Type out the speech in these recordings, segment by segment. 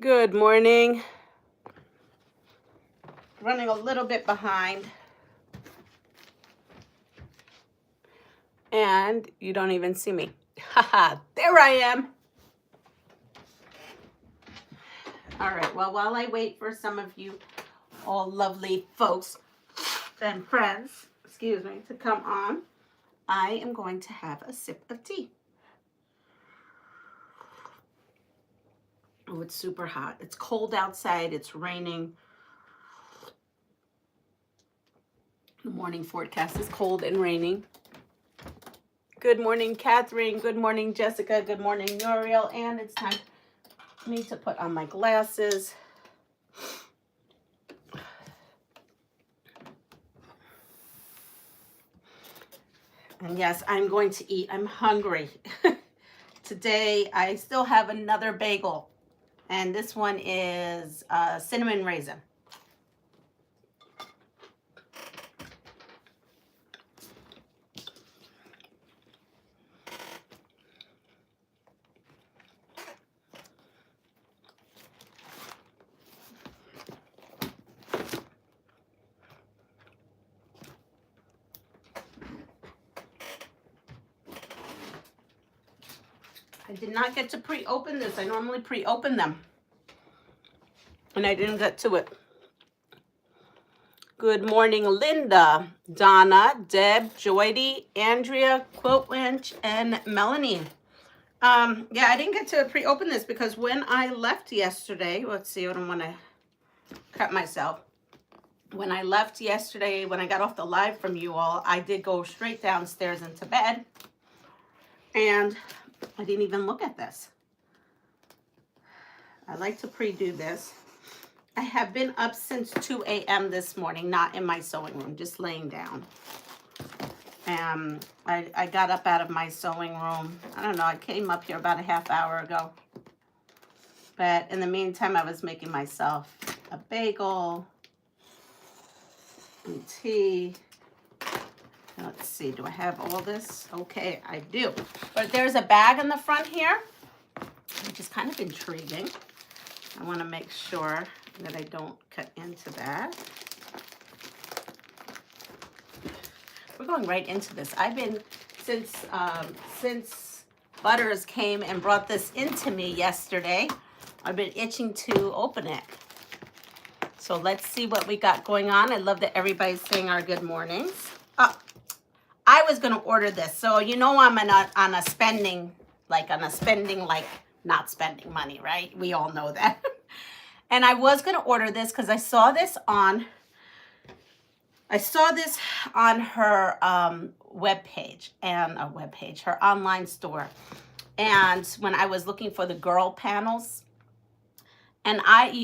Good morning. Running a little bit behind. And you don't even see me. Haha, there I am. All right, well, while I wait for some of you all lovely folks and friends, excuse me, to come on, I am going to have a sip of tea. Oh, it's super hot. It's cold outside. It's raining. The morning forecast is cold and raining. Good morning, Catherine. Good morning, Jessica. Good morning, Muriel. And it's time for me to put on my glasses. And yes, I'm going to eat. I'm hungry. Today, I still have another bagel. And this one is cinnamon raisin. I did not get to pre-open this. I normally pre-open them. And I didn't get to it. Good morning, Linda, Donna, Deb, Joydy, Andrea, Quilt Winch, and Melanie. Yeah, I didn't get to pre-open this because when I left yesterday, let's see, I don't want to cut myself. When I left yesterday, when I got off the live from you all, I did go straight downstairs into bed. And I didn't even look at this. I like to pre-do this. I have been up since 2 a.m. this morning, not in my sewing room, just laying down. And I got up out of my sewing room. I don't know, I came up here about a half hour ago. But in the meantime, I was making myself a bagel and tea. Let's see, do I have all this? Okay, I do. But there's a bag in the front here, which is kind of intriguing. I want to make sure that I don't cut into that. We're going right into this. I've been, since Butters came and brought this into me yesterday, I've been itching to open it. So let's see what we got going on. I love that everybody's saying our good mornings. Oh, I was going to order this. So you know I'm on a spending, like not spending money, right? We all know that. And I was going to order this because I saw this on her her online store. And when I was looking for the girl panels, and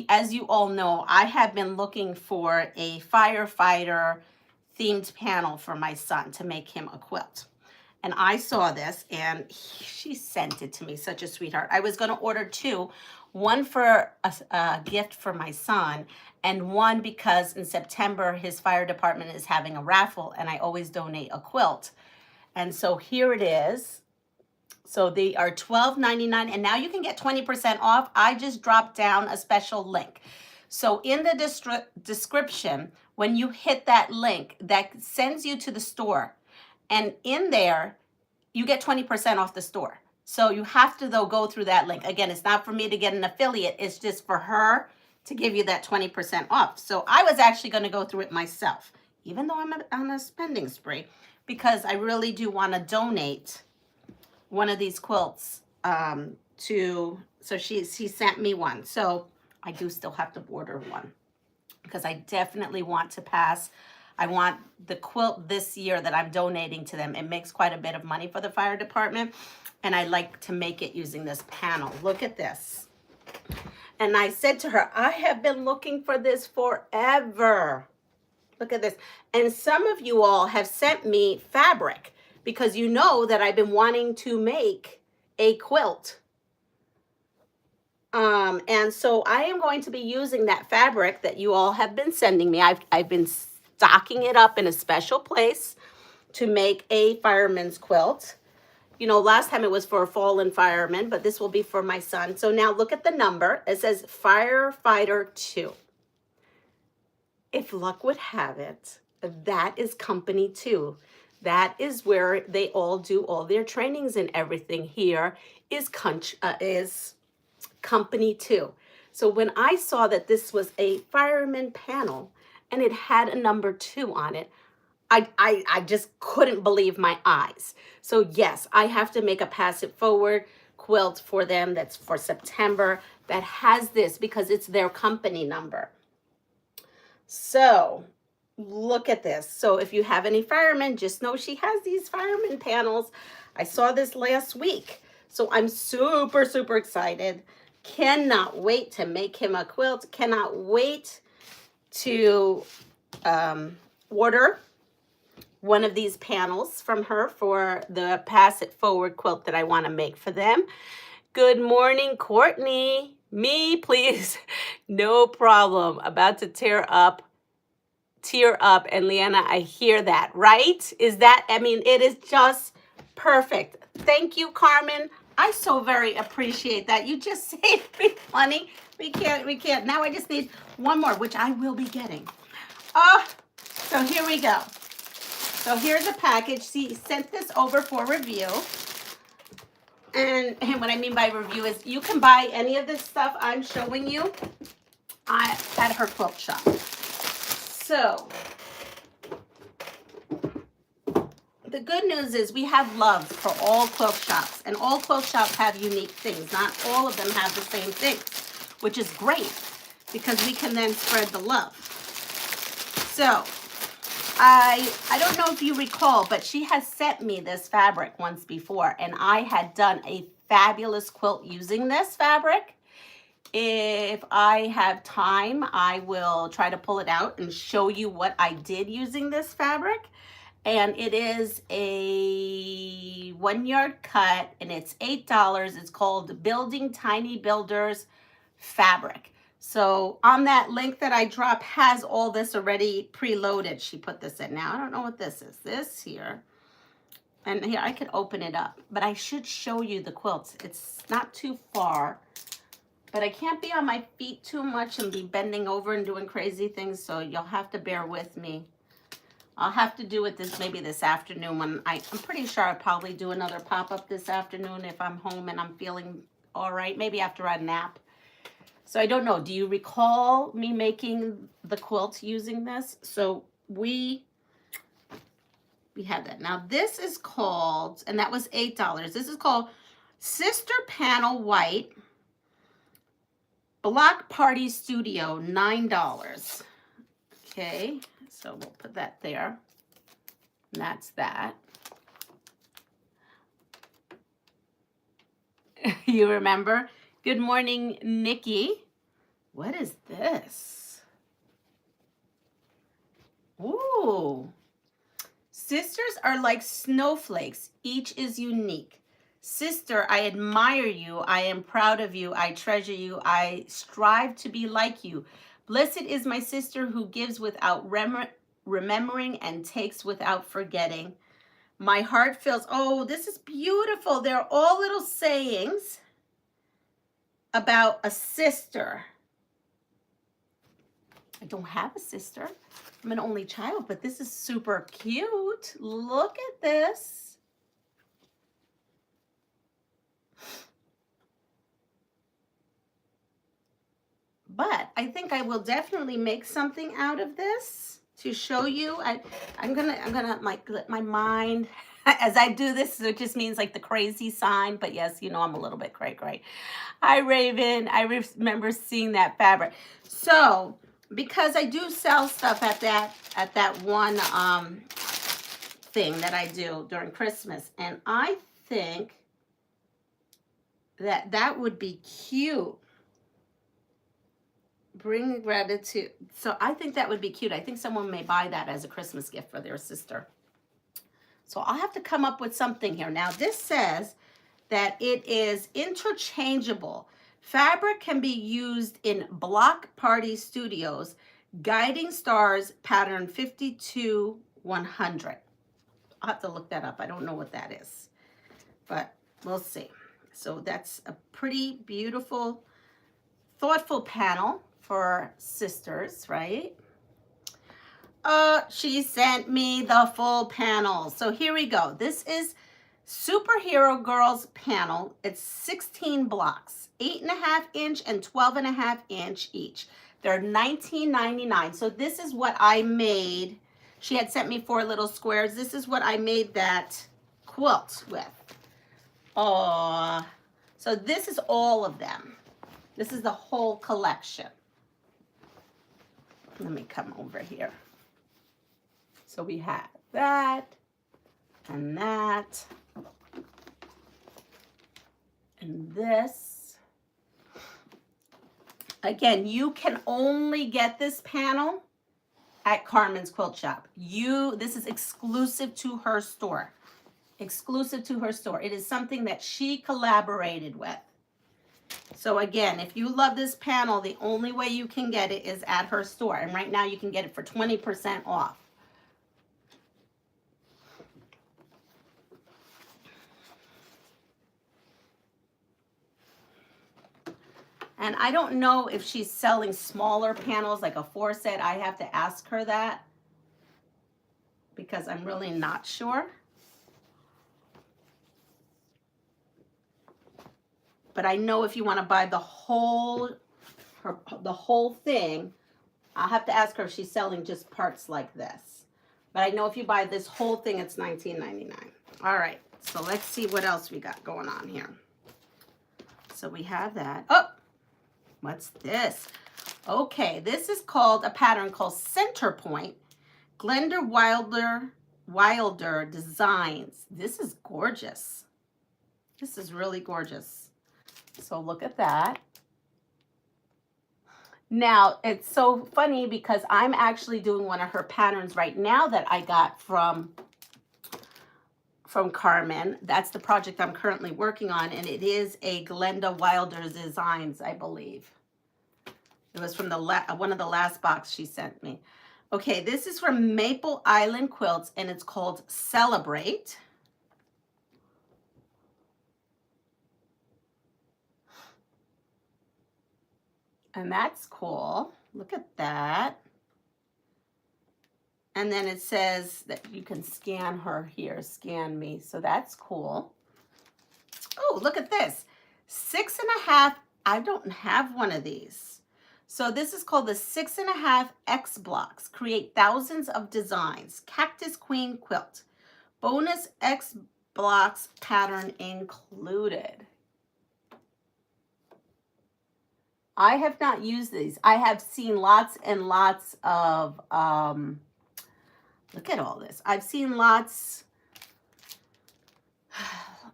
as you all know, I have been looking for a firefighter themed panel for my son to make him a quilt. And I saw this and she sent it to me, such a sweetheart. I was going to order two, one for a gift for my son and one because in September his fire department is having a raffle and I always donate a quilt. And so here it is. So they are $12.99 and now you can get 20% off. I just dropped down a special link. So in the description, when you hit that link, that sends you to the store. And in there, you get 20% off the store. So you have to, though, go through that link. Again, it's not for me to get an affiliate. It's just for her to give you that 20% off. So I was actually going to go through it myself, even though I'm on a spending spree, because I really do want to donate one of these quilts so she sent me one. So I do still have to order one because I definitely want to pass. I want the quilt this year that I'm donating to them. It makes quite a bit of money for the fire department. And I like to make it using this panel. Look at this. And I said to her, I have been looking for this forever. Look at this. And some of you all have sent me fabric because you know that I've been wanting to make a quilt. And so I am going to be using that fabric that you all have been sending me. I've been stocking it up in a special place to make a fireman's quilt. You know, last time it was for a fallen fireman, but this will be for my son. So now look at the number. It says Firefighter 2. If luck would have it, that is company 2. That is where they all do all their trainings and everything. Here is company 2. So when I saw that this was a fireman panel and it had a number 2 on it, I just couldn't believe my eyes. So yes, I have to make a pass it forward quilt for them that's for September that has this because it's their company number. So look at this. So if you have any firemen, just know she has these fireman panels. I saw this last week. So I'm super, super excited. Cannot wait to make him a quilt. Cannot wait to order one of these panels from her for the Pass It Forward quilt that I want to make for them. Good morning, Courtney. Me, please. No problem. About to tear up. And Leanna, I hear that, right? Is that, I mean, it is just perfect. Thank you, Carmen. I so very appreciate that. You just saved me money. We can't. Now I just need one more, which I will be getting. So here we go. So here's a package. She sent this over for review. And what I mean by review is you can buy any of this stuff I'm showing you at her quilt shop. So the good news is we have love for all quilt shops, and all quilt shops have unique things. Not all of them have the same things, which is great because we can then spread the love. So I don't know if you recall, but she has sent me this fabric once before, and I had done a fabulous quilt using this fabric. If I have time, I will try to pull it out and show you what I did using this fabric. And it is a 1 yard cut, and it's $8. It's called Building Tiny Builders Fabric. So on that link that I drop has all this already preloaded. She put this in. Now I don't know what this is. This here. And here I could open it up, but I should show you the quilts. It's not too far, but I can't be on my feet too much and be bending over and doing crazy things. So you'll have to bear with me. I'll have to do it maybe this afternoon when I'm pretty sure I'll probably do another pop-up this afternoon if I'm home and I'm feeling all right, maybe after a nap. So I don't know. Do you recall me making the quilt using this? So we have that. Now this is called, and that was $8. This is called Sister Panel White Block Party Studio, $9. Okay, so we'll put that there. And that's that. You remember? Good morning, Nikki. What is this? Ooh. Sisters are like snowflakes. Each is unique. Sister, I admire you. I am proud of you. I treasure you. I strive to be like you. Blessed is my sister who gives without remembering and takes without forgetting. My heart feels, oh, this is beautiful. They're all little sayings about a sister. I don't have a sister. I'm an only child, but this is super cute. Look at this. But I think I will definitely make something out of this to show you. I'm gonna like let my mind, as I do this, so it just means like the crazy sign, but yes, you know, I'm a little bit cray-cray. Hi, Raven. I remember seeing that fabric. So because I do sell stuff at that one thing that I do during Christmas, and I think that would be cute. Bring gratitude. So I think that would be cute. I think someone may buy that as a Christmas gift for their sister. So I'll have to come up with something here. Now this says that it is interchangeable. Fabric can be used in Block Party Studios, Guiding Stars pattern 52-100. I'll have to look that up. I don't know what that is. but we'll see. So that's a pretty beautiful, thoughtful panel for sisters, right? She sent me the full panel. So here we go. This is Superhero Girls panel. It's 16 blocks, 8.5 inch and 12.5 inch each. They're $19.99. So this is what I made. She had sent me 4 little squares. This is what I made that quilt with. Oh, so this is all of them. This is the whole collection. Let me come over here. So we have that and that and this. Again, you can only get this panel at Carmen's Quilt Shop. This is exclusive to her store. Exclusive to her store. It is something that she collaborated with. So again, if you love this panel, the only way you can get it is at her store. And right now you can get it for 20% off. And I don't know if she's selling smaller panels, like a 4 set. I have to ask her that because I'm really not sure. But I know if you want to buy the whole thing, I'll have to ask her if she's selling just parts like this. But I know if you buy this whole thing, it's $19.99. All right, so let's see what else we got going on here. So we have that. Oh, what's this? Okay, this is called a pattern called Center Point. Glenda Wilder Designs. This is gorgeous. This is really gorgeous. So look at that. Now, it's so funny because I'm actually doing one of her patterns right now that I got from Carmen. That's the project I'm currently working on, and it is a Glenda Wilder Designs, I believe. It was from one of the last box she sent me. Okay, this is from Maple Island Quilts, and it's called Celebrate. And that's cool. Look at that. And then it says that you can scan her here, scan me. So that's cool. Oh, look at this. 6.5. I don't have one of these. So this is called the 6.5 X blocks. Create thousands of designs. Cactus Queen quilt. Bonus X blocks pattern included. I have not used these. I have seen lots and lots of, look at all this. I've seen lots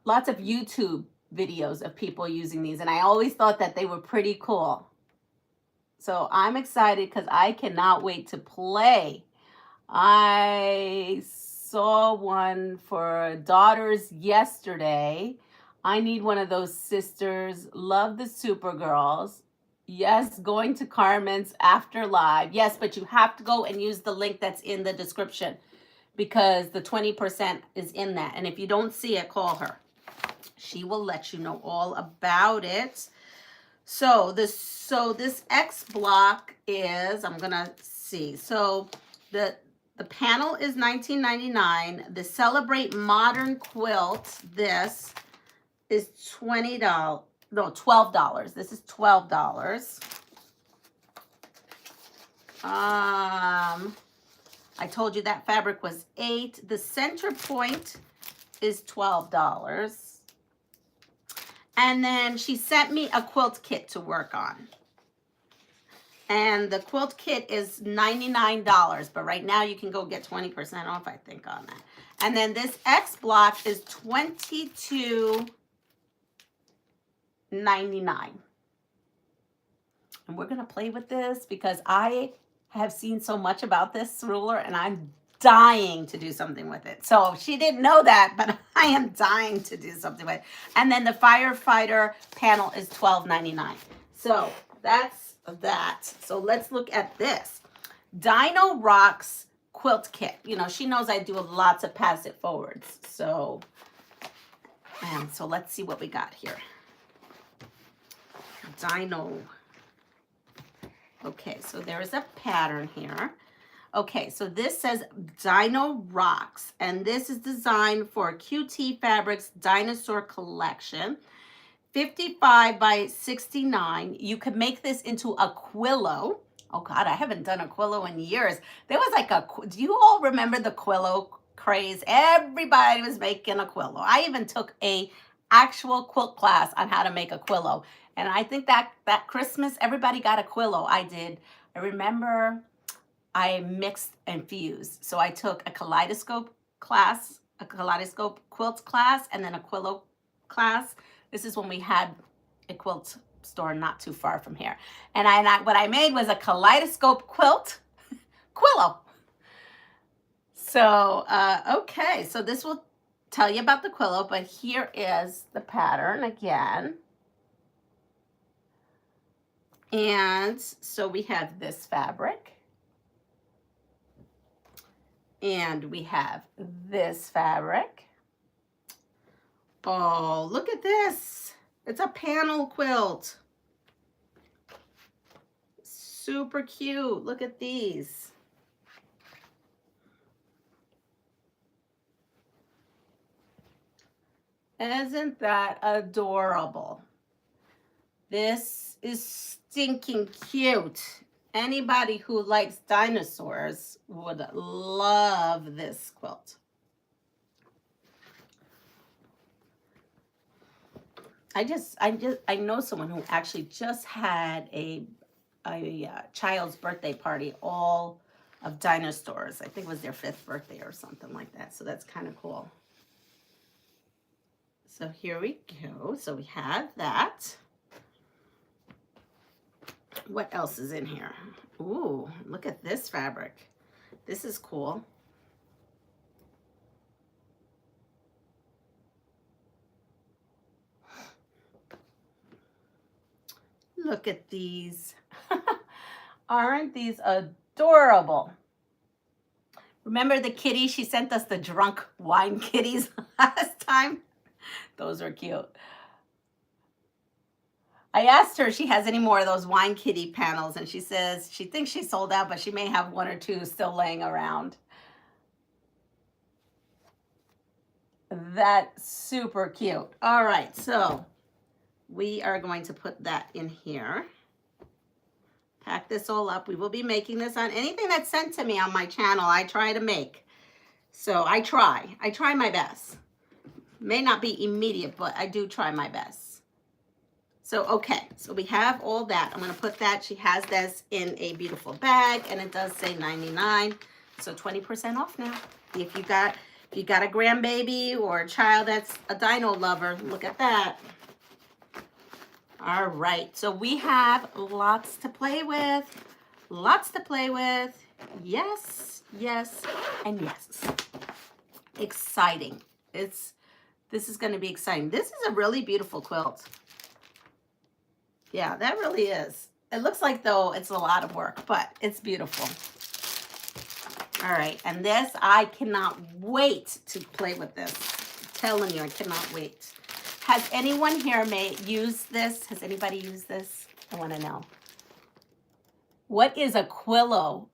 of YouTube videos of people using these, and I always thought that they were pretty cool. So I'm excited because I cannot wait to play. I saw one for daughters yesterday. I need one of those sisters. Love the Supergirls. Yes, going to Carmen's after live. Yes, but you have to go and use the link that's in the description because the 20% is in that. And if you don't see it, call her. She will let you know all about it. So this X block is, I'm gonna see. So the panel is $19.99. The Celebrate Modern Quilt, this is $20. No, $12. This is $12. I told you that fabric was $8. The Center Point is $12. And then she sent me a quilt kit to work on. And the quilt kit is $99, but right now you can go get 20% off, I think, on that. And then this X block is $22.99. And we're gonna play with this because I have seen so much about this ruler and I'm dying to do something with it. So she didn't know that, but I am dying to do something with it. And then the Firefighter panel is $12.99. So that's that. So let's look at this. Dino Rocks quilt kit. You know, she knows I do lots of pass it forwards. So And so let's see what we got here. Dino. Okay, so there is a pattern here. Okay, so this says Dino Rocks, and this is designed for QT Fabrics Dinosaur Collection. 55 by 69. You could make this into a quillo. Oh God, I haven't done a quillo in years. There was like do you all remember the quillo craze? Everybody was making a quillo. I even took a actual quilt class on how to make a quillo. And I think that Christmas, everybody got a quillo. I did. I remember I mixed and fused. So I took a kaleidoscope class, a kaleidoscope quilt class, and then a quillo class. This is when we had a quilt store not too far from here. And what I made was a kaleidoscope quilt, quillo. So, okay, so this will tell you about the quillo, but here is the pattern again. And so we have this fabric. And we have this fabric. Oh, look at this. It's a panel quilt. Super cute. Look at these. Isn't that adorable? This is stinking cute. Anybody who likes dinosaurs would love this quilt. I know someone who actually just had a child's birthday party, all of dinosaurs. I think it was their 5th birthday or something like that. So that's kind of cool. So here we go. So we have that. What else is in here? Ooh, look at this fabric. This is cool. Look at these. Aren't these adorable? Remember the kitty? She sent us the drunk wine kitties last time. Those are cute. I asked her if she has any more of those wine kitty panels, and she says she thinks she sold out, but she may have 1 or 2 still laying around. That's super cute. All right, so we are going to put that in here. Pack this all up. We will be making this on anything that's sent to me on my channel. I try to make. So I try my best. May not be immediate, but I do try my best. So, okay, so we have all that. I'm going to put that. She has this in a beautiful bag, and it does say 99. So 20% off now. If you got a grandbaby or a child that's a dino lover, look at that. All right, so we have lots to play with. Lots to play with. Yes, yes, and yes. Exciting. This is going to be exciting. This is a really beautiful quilt. Yeah, that really is. It looks like, though, it's a lot of work, but it's beautiful. All right, and this, I cannot wait to play with this. I'm telling you, I cannot wait. Has anyone here used this? Has anybody used this? I want to know. What is a quillo?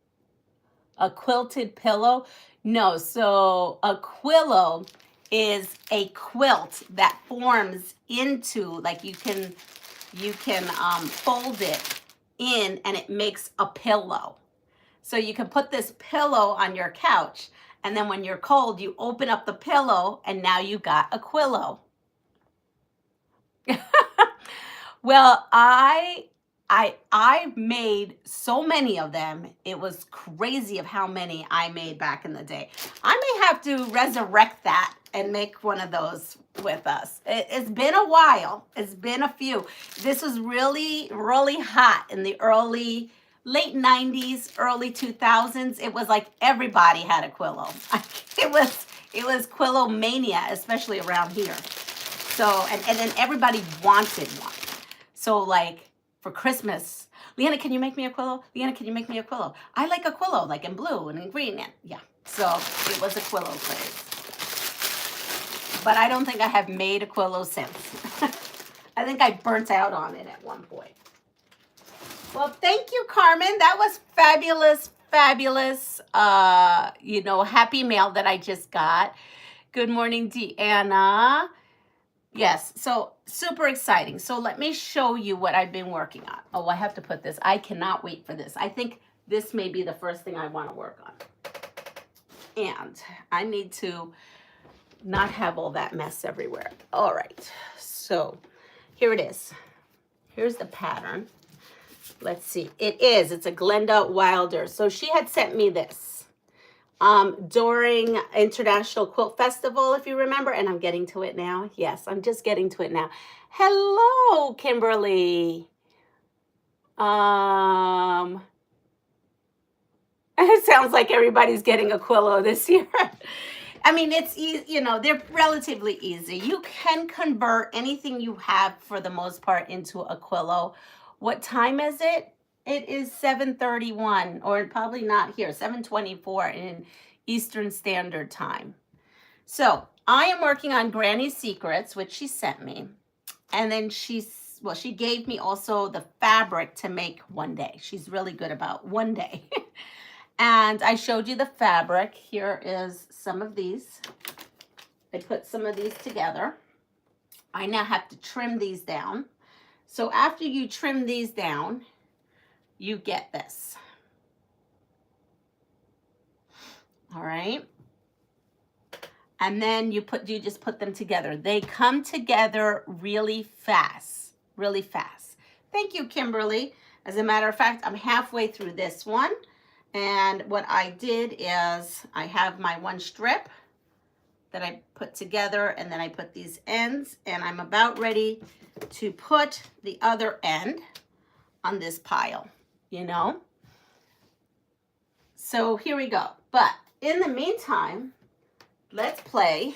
A quilted pillow? No, so a quillo is a quilt that forms into, like you can fold it in and it makes a pillow. So you can put this pillow on your couch, and then when you're cold, you open up the pillow and now you got a quillo. Well, I made so many of them. It was crazy of how many I made back in the day. I may have to resurrect that and make one of those with us. It's been a while. It's been a few. This was really, really hot in the late 90s, early 2000s. It was like everybody had a quillo. It was quillo mania, especially around here. So, and then everybody wanted one. So like for Christmas, Leanna, can you make me a quillo? Leanna, can you make me a quillo? I like a quillo, like in blue and in green. And yeah, so it was a quillo craze. but I don't think I have made a Quillo since. I think I burnt out on it at one point. Well, thank you, Carmen. That was fabulous, fabulous, you know, happy mail that I just got. Good morning, Deanna. Yes, so super exciting. So let me show you what I've been working on. Oh, I have to put this. I cannot wait for this. I think this may be the first thing I want to work on. And I need to not have all that mess everywhere. All right, so here it is. Here's the pattern. Let's see. It's a Glenda Wilder. So she had sent me this during International Quilt Festival, if you remember, and I'm getting to it now. Yes, I'm just getting to it now. Hello, Kimberly. It sounds like everybody's getting a Quillo this year. I mean, it's easy, you know, they're relatively easy. You can convert anything you have for the most part into a Quillo. What time is it? It is 7:31, or probably not here, 7:24 in Eastern Standard Time. So I am working on Granny's Secrets, which she sent me. And then she gave me also the fabric to make one day. She's really good about one day. And I showed you the fabric. Here is some of these. I put some of these together. I now have to trim these down. So after you trim these down, you get this. All right. And then you just put them together. They come together really fast, really fast. Thank you, Kimberly. As a matter of fact, I'm halfway through this one. And what I did is I have my one strip that I put together, and then I put these ends, and I'm about ready to put the other end on this pile, you know? So here we go. But in the meantime, let's play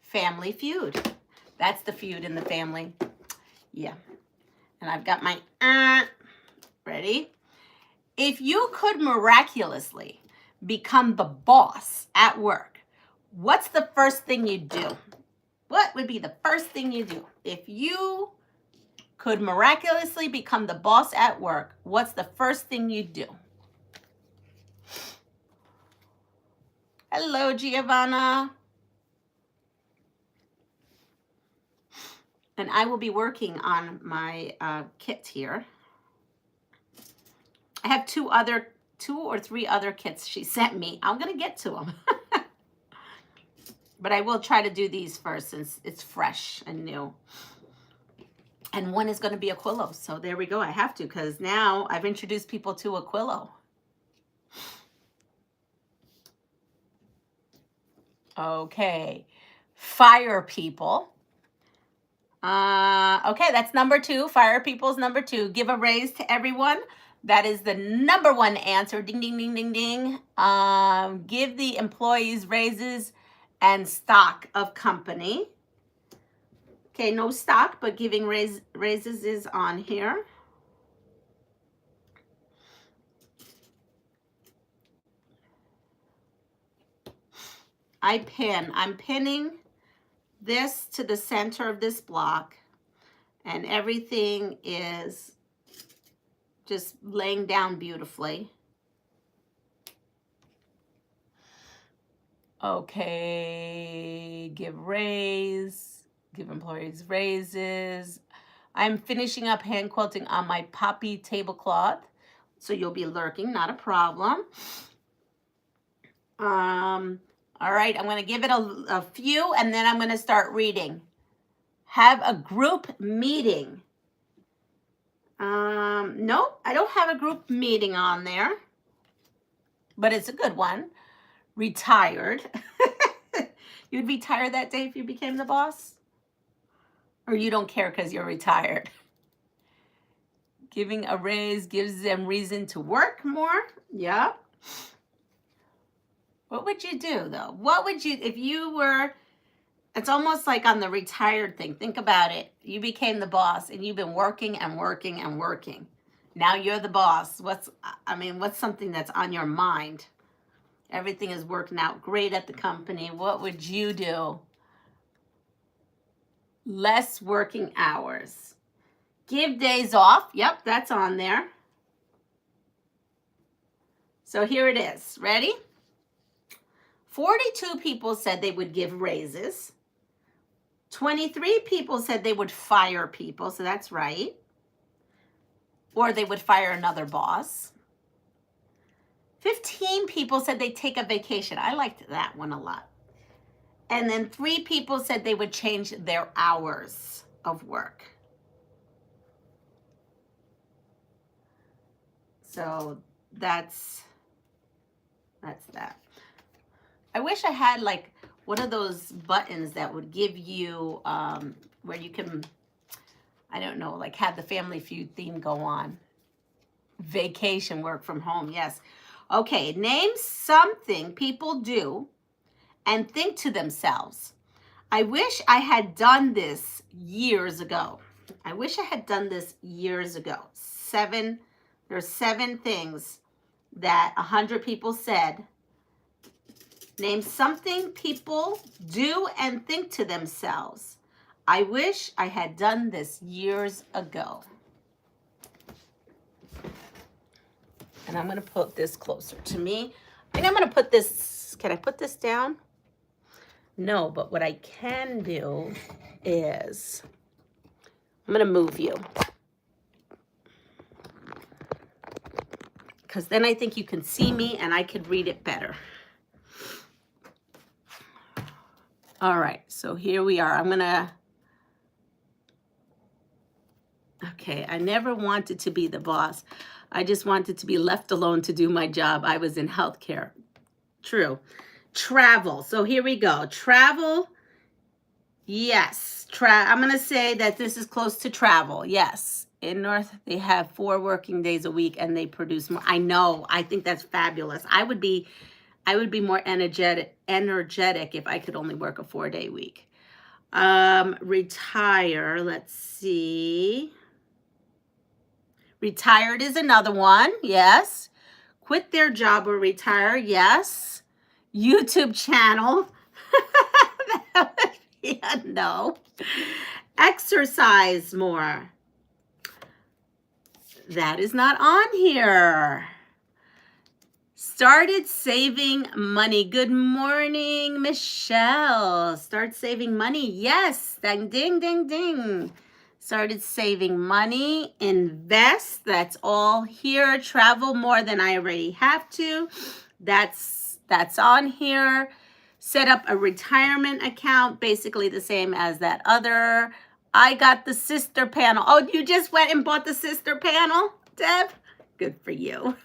Family Feud. That's the feud in the family. Yeah. And I've got my ready. If you could miraculously become the boss at work, what's the first thing you'd do? What would be the first thing you do? If you could miraculously become the boss at work, what's the first thing you'd do? Hello, Giovanna. And I will be working on my kit here. I have two or three other kits she sent me. I'm going to get to them. But I will try to do these first since it's fresh and new. And one is going to be a Quillo. So there we go. I have to, because now I've introduced people to a Quillo. Okay. Fire people. Okay, that's number 2. Fire people's number 2. Give a raise to everyone. That is the number 1 answer. Ding, ding, ding, ding, ding. Give the employees raises and stock of company. Okay, no stock, but giving raises is on here. I'm pinning this to the center of this block, and everything is just laying down beautifully. Okay, give employees raises. I'm finishing up hand quilting on my poppy tablecloth, so you'll be lurking, not a problem. All right, I'm going to give it a few, and then I'm going to start reading. Have a group meeting. Nope, I don't have a group meeting on there, but it's a good one. Retired. You'd be tired that day if you became the boss? Or you don't care because you're retired? Giving a raise gives them reason to work more. Yeah. What would you do, though? What would you, if you were, it's almost like on the retired thing. Think about it. You became the boss, and you've been working and working and working. Now you're the boss. What's something that's on your mind? Everything is working out great at the company. What would you do? less working hours. Give days off. Yep, that's on there. So here it is. Ready? 42 people said they would give raises. 23 people said they would fire people, so that's right. Or they would fire another boss. 15 people said they'd take a vacation. I liked that one a lot. And then 3 people said they would change their hours of work. So that's that. I wish I had like one of those buttons that would give you where you can, I don't know, like have the Family Feud theme go on. Vacation, work from home, yes. Okay, name something people do and think to themselves, I wish I had done this years ago. I wish I had done this years ago. There's 7 things that 100 people said. Name something people do and think to themselves, I wish I had done this years ago. And I'm going to put this closer to me. I think I'm going to put this, can I put this down? No, but what I can do is, I'm going to move you. Because then I think you can see me and I could read it better. All right, so here we are. I'm going to, okay, I never wanted to be the boss. I just wanted to be left alone to do my job. I was in healthcare. True. Travel. So here we go. Travel. Yes. I'm going to say that this is close to travel. Yes. In North, they have 4 working days a week and they produce more. I know. I think that's fabulous. I would be more energetic if I could only work a 4-day week. Retire. Let's see. Retired is another one. Yes. Quit their job or retire. Yes. YouTube channel. That would be a no. Exercise more. That is not on here. Started saving money. Good morning, Michelle. Start saving money. Yes. Ding, ding, ding, ding. Started saving money. Invest. That's all here. Travel more than I already have to. That's on here. Set up a retirement account. Basically the same as that other. I got the sister panel. Oh, you just went and bought the sister panel, Deb? Good for you.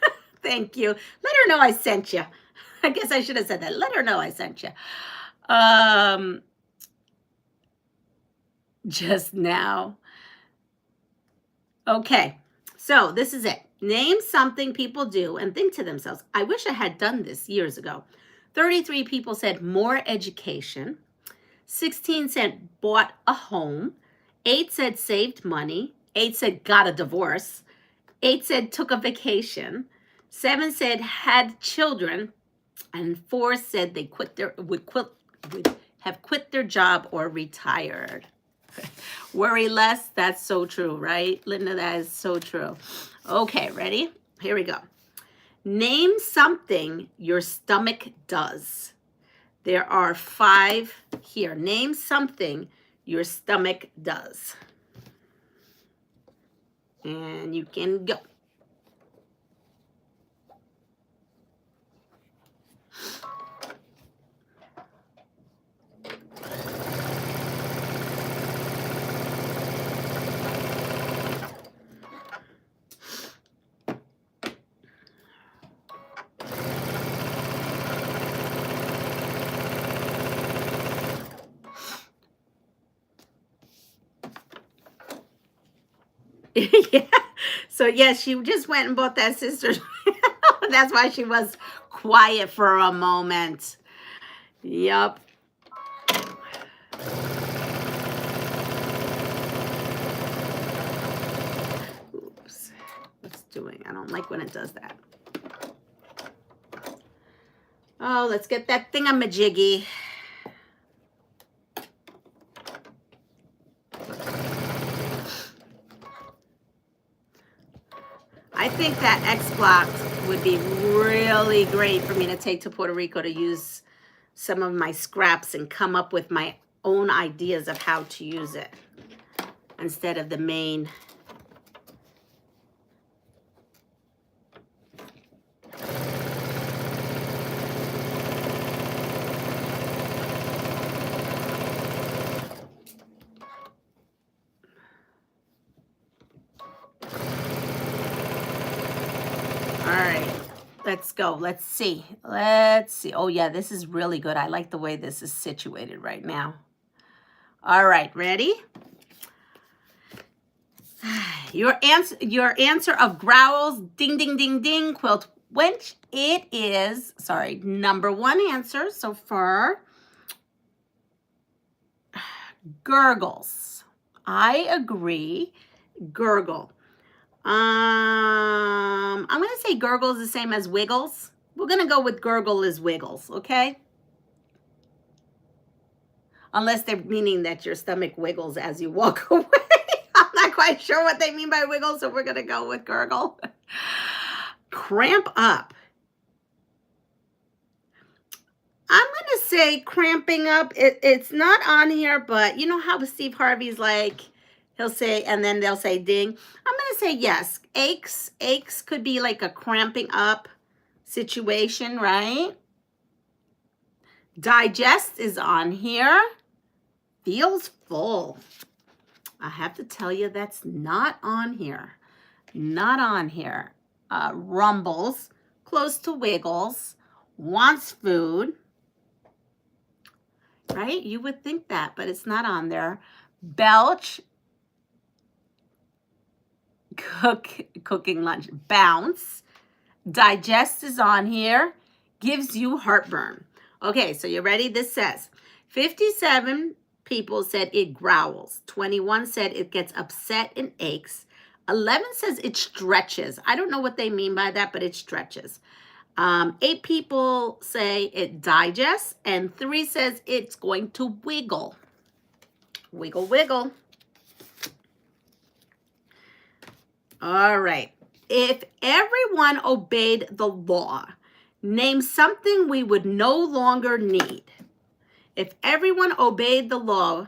Thank you. Let her know I sent you. I guess I should have said that. Let her know I sent you. Just now. Okay, so this is it. Name something people do and think to themselves, I wish I had done this years ago. 33 people said more education. 16 said bought a home. 8 said saved money. 8 said got a divorce. 8 said took a vacation. 7 said had children. And 4 said they would have quit their job or retired. Worry less. That's so true, right? Linda, that is so true. Okay, ready? Here we go. Name something your stomach does. There are 5 here. Name something your stomach does. And you can go. Yeah. So yes, she just went and bought that sister's. That's why she was quiet for a moment. Yup. Oops. What's doing? I don't like when it does that. Oh, let's get that thingamajiggy. think that X block would be really great for me to take to Puerto Rico to use some of my scraps and come up with my own ideas of how to use it instead of the main. All right, let's go. Let's see. Let's see. Oh yeah, this is really good. I like the way this is situated right now. All right, ready? Your answer of growls, ding, ding, ding, ding, quilt winch. It is, sorry, number one answer so far. Gurgles. I agree. Gurgle. I'm going to say gurgle is the same as wiggles. We're going to go with gurgle is wiggles, okay? Unless they're meaning that your stomach wiggles as you walk away. I'm not quite sure what they mean by wiggle, so we're going to go with gurgle. Cramp up. I'm going to say cramping up. It's not on here, but you know how Steve Harvey's like, he'll say, and then they'll say ding. I'm going to say yes. Aches. Aches could be like a cramping up situation, right? Digest is on here. Feels full. I have to tell you that's not on here. Not on here. Rumbles. Close to wiggles. Wants food. Right? You would think that, but it's not on there. Belch. Cooking lunch. Bounce. Digest is on here. Gives you heartburn. Okay, so you ready? This says 57 people said it growls. 21 said it gets upset and aches. 11 says it stretches. I don't know what they mean by that, but it stretches. 8 people say it digests, and 3 says it's going to wiggle. Wiggle, wiggle. All right. If everyone obeyed the law, name something we would no longer need. If everyone obeyed the law,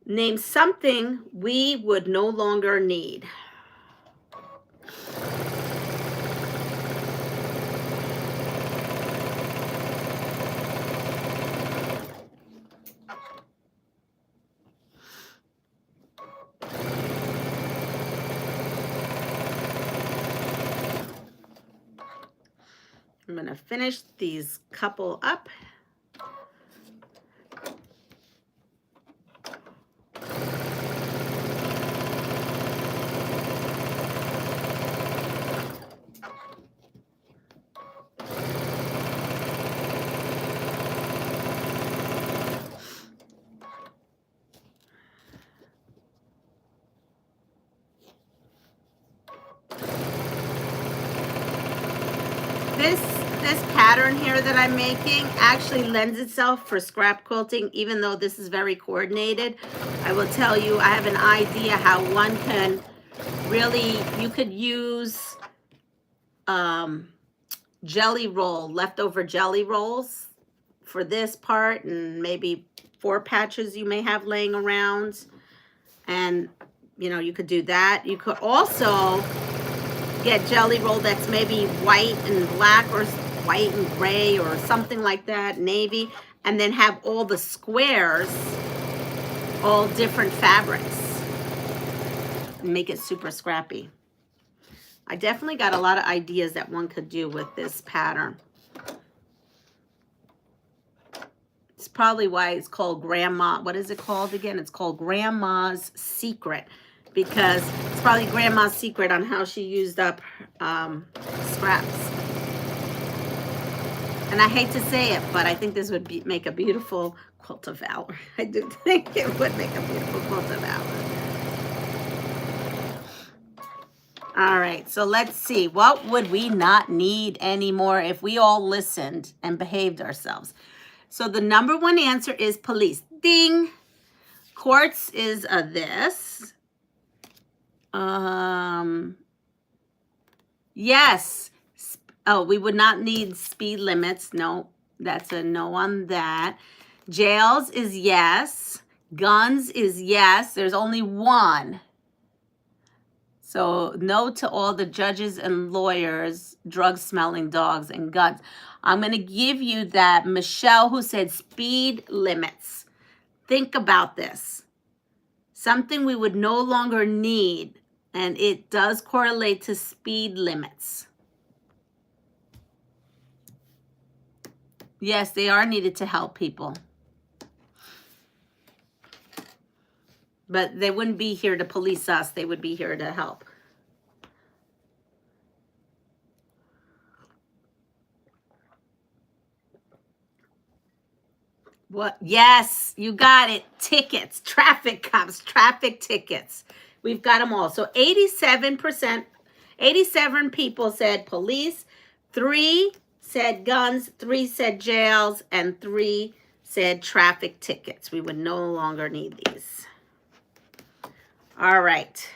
name something we would no longer need. I'm going to finish these couple up. This pattern here that I'm making actually lends itself for scrap quilting, even though this is very coordinated. I will tell you, I have an idea how one can really, you could use jelly roll, leftover jelly rolls for this part, and maybe 4 patches you may have laying around. And, you know, you could do that. You could also get jelly roll that's maybe white and black or white and gray or something like that, navy, and then have all the squares, all different fabrics, and make it super scrappy. I definitely got a lot of ideas that one could do with this pattern. It's probably why it's called Grandma. What is it called again? It's called Grandma's Secret, because it's probably Grandma's secret on how she used up scraps. And I hate to say it, but I think this would make a beautiful quilt of valor. I do think it would make a beautiful quilt of valor. All right, so let's see. What would we not need anymore if we all listened and behaved ourselves? So the number one answer is police. Ding. Quartz is a this. Yes. Oh, we would not need speed limits. No, that's a no on that. Jails is yes. Guns is yes. There's only one. So no to all the judges and lawyers, drug-smelling dogs, and guns. I'm going to give you that. Michelle, who said speed limits. Think about this. Something we would no longer need, and it does correlate to speed limits. Yes, they are needed to help people. But they wouldn't be here to police us. They would be here to help. What? Yes, you got it. Tickets, traffic cops, traffic tickets. We've got them all. So 87%, 87 people said police, 3 said guns, 3 said jails, and 3 said traffic tickets. We would no longer need these. All right.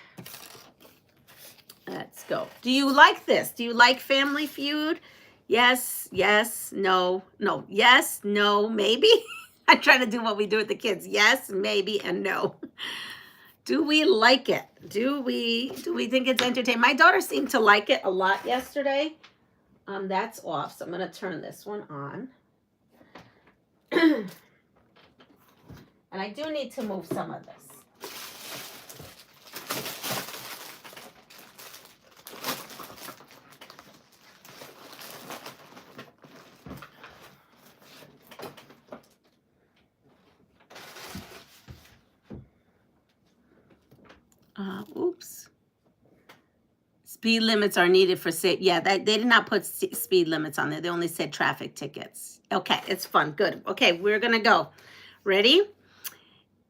Let's go. Do you like this? Do you like Family Feud? Yes, yes, no, no, yes, no, maybe. I try to do what we do with the kids. Yes, maybe, and no. Do we like it? Do we think it's entertaining? My daughter seemed to like it a lot yesterday. That's off, so I'm going to turn this one on. And I do need to move some of this. Oops. Speed limits are needed for safe. Yeah, they did not put speed limits on there. They only said traffic tickets. Okay, it's fun. Good. Okay, we're going to go. Ready?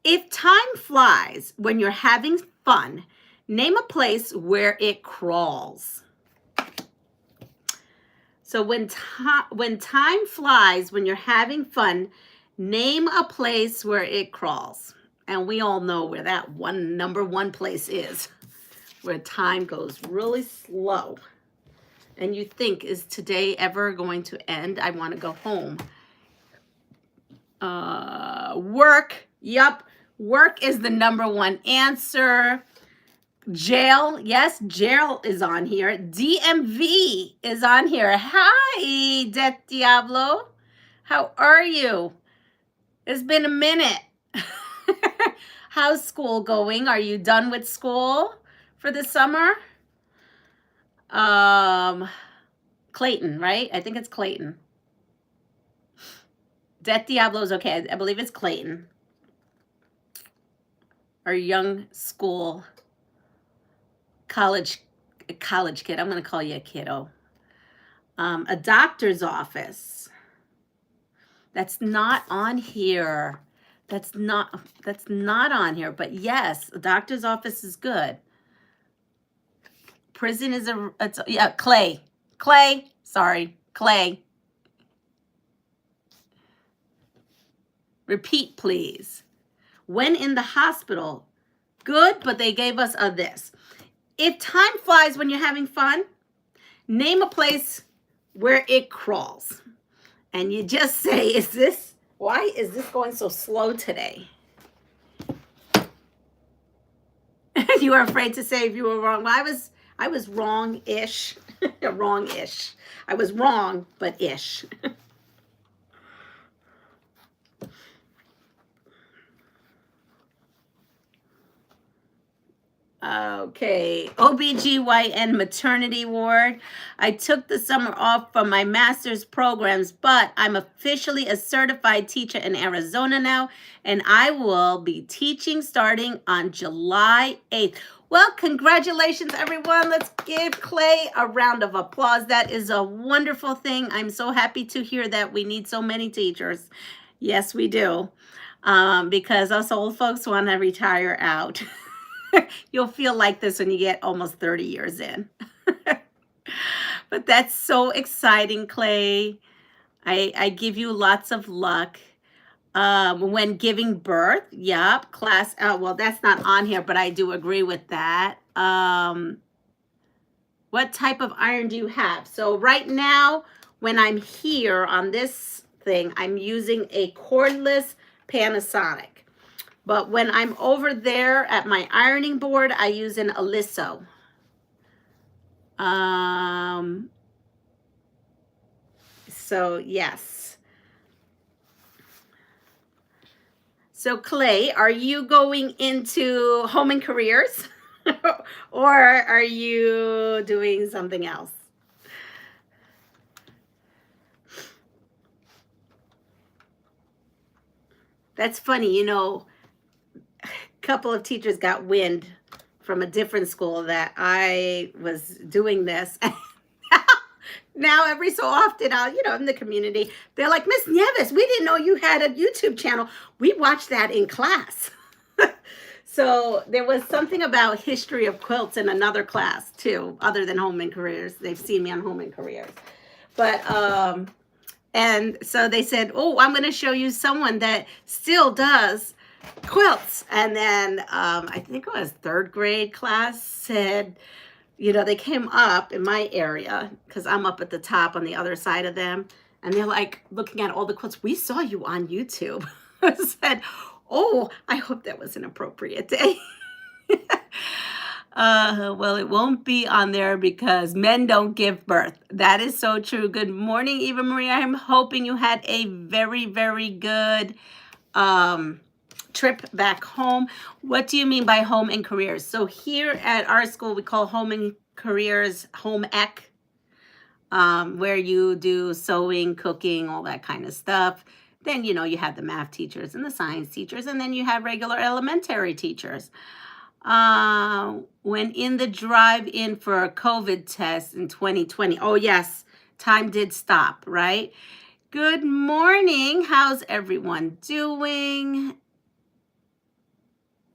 If time flies when you're having fun, name a place where it crawls. So when time flies when you're having fun, name a place where it crawls. And we all know where that number one place is, where time goes really slow. And you think, is today ever going to end? I want to go home. Work. Yup. Work is the number one answer. Jail. Yes, jail is on here. DMV is on here. Hi, Det Diablo. How are you? It's been a minute. How's school going? Are you done with school for the summer? Clayton, right? I think it's Clayton. Det Diablo's okay. I believe it's Clayton. Our young school college kid. I'm going to call you a kiddo. A doctor's office. That's not on here. That's not on here, but yes, a doctor's office is good. Prison is yeah, Clay, sorry, Clay. Repeat, please. When in the hospital, good, but they gave us a this. If time flies when you're having fun, name a place where it crawls. And you just say, why is this going so slow today? You were afraid to say if you were wrong. Well, I was wrong-ish. Wrong-ish. I was wrong, but ish. Okay, OBGYN maternity ward. I took the summer off from my master's programs, but I'm officially a certified teacher in Arizona now, and I will be teaching starting on July 8th. Well, congratulations, everyone. Let's give Clay a round of applause. That is a wonderful thing. I'm so happy to hear that. We need so many teachers. Yes, we do, because us old folks want to retire out. You'll feel like this when you get almost 30 years in. But that's so exciting, Clay. I give you lots of luck. when giving birth. Yup. Class. Well, that's not on here, but I do agree with that. What type of iron do you have? So right now, when I'm here on this thing, I'm using a cordless Panasonic. But when I'm over there at my ironing board, I use an Aliso. So yes. So Clay, are you going into home and careers? Or are you doing something else? That's funny, you know, a couple of teachers got wind from a different school that I was doing this. Now every so often I'll, you know, in the community, they're like, Miss Nieves, we didn't know you had a YouTube channel. We watched that in class. So there was something about history of quilts in another class too, other than home and careers. They've seen me on home and careers. But and so they said, oh, I'm going to show you someone that still does quilts. And then I think it was third grade class said, you know, they came up in my area because I'm up at the top on the other side of them. And they're like looking at all the quilts. We saw you on YouTube. I said, oh, I hope that was an appropriate day. Well, it won't be on there because men don't give birth. That is so true. Good morning, Eva Marie. I'm hoping you had a very, very good trip back home. What do you mean by home and careers? So here at our school, we call home and careers home ec, where you do sewing, cooking, all that kind of stuff. Then, you know, you have the math teachers and the science teachers, and then you have regular elementary teachers. When in the drive-in for a COVID test in 2020. Oh, yes, time did stop, right? Good morning. How's everyone doing?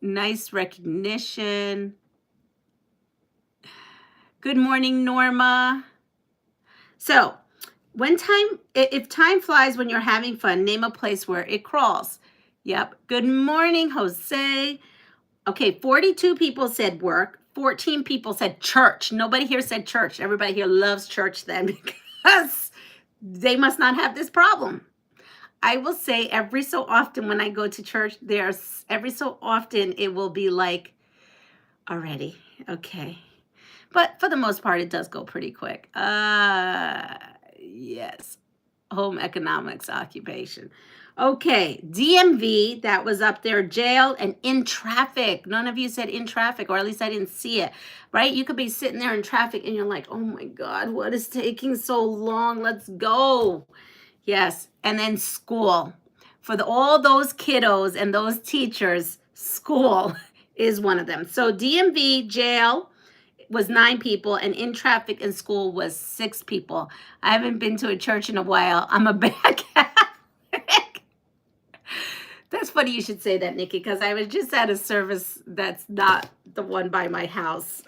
Nice recognition. Good morning, Norma. So, if time flies when you're having fun, name a place where it crawls. Yep. Good morning, Jose. Okay, 42 people said work. 14 people said church. Nobody here said church. Everybody here loves church then because they must not have this problem. I will say every so often when I go to church, every so often it will be like, already, okay. But for the most part, it does go pretty quick. Yes, home economics occupation. Okay, DMV, that was up there, jail and in traffic. None of you said in traffic, or at least I didn't see it, right? You could be sitting there in traffic and you're like, oh my God, what is taking so long? Let's go. Yes, and then school. For all those kiddos and those teachers, school is one of them. So DMV, jail was 9 people, and in traffic and school was 6 people. I haven't been to a church in a while. I'm a bad Catholic. That's funny you should say that, Nikki, because I was just at a service that's not the one by my house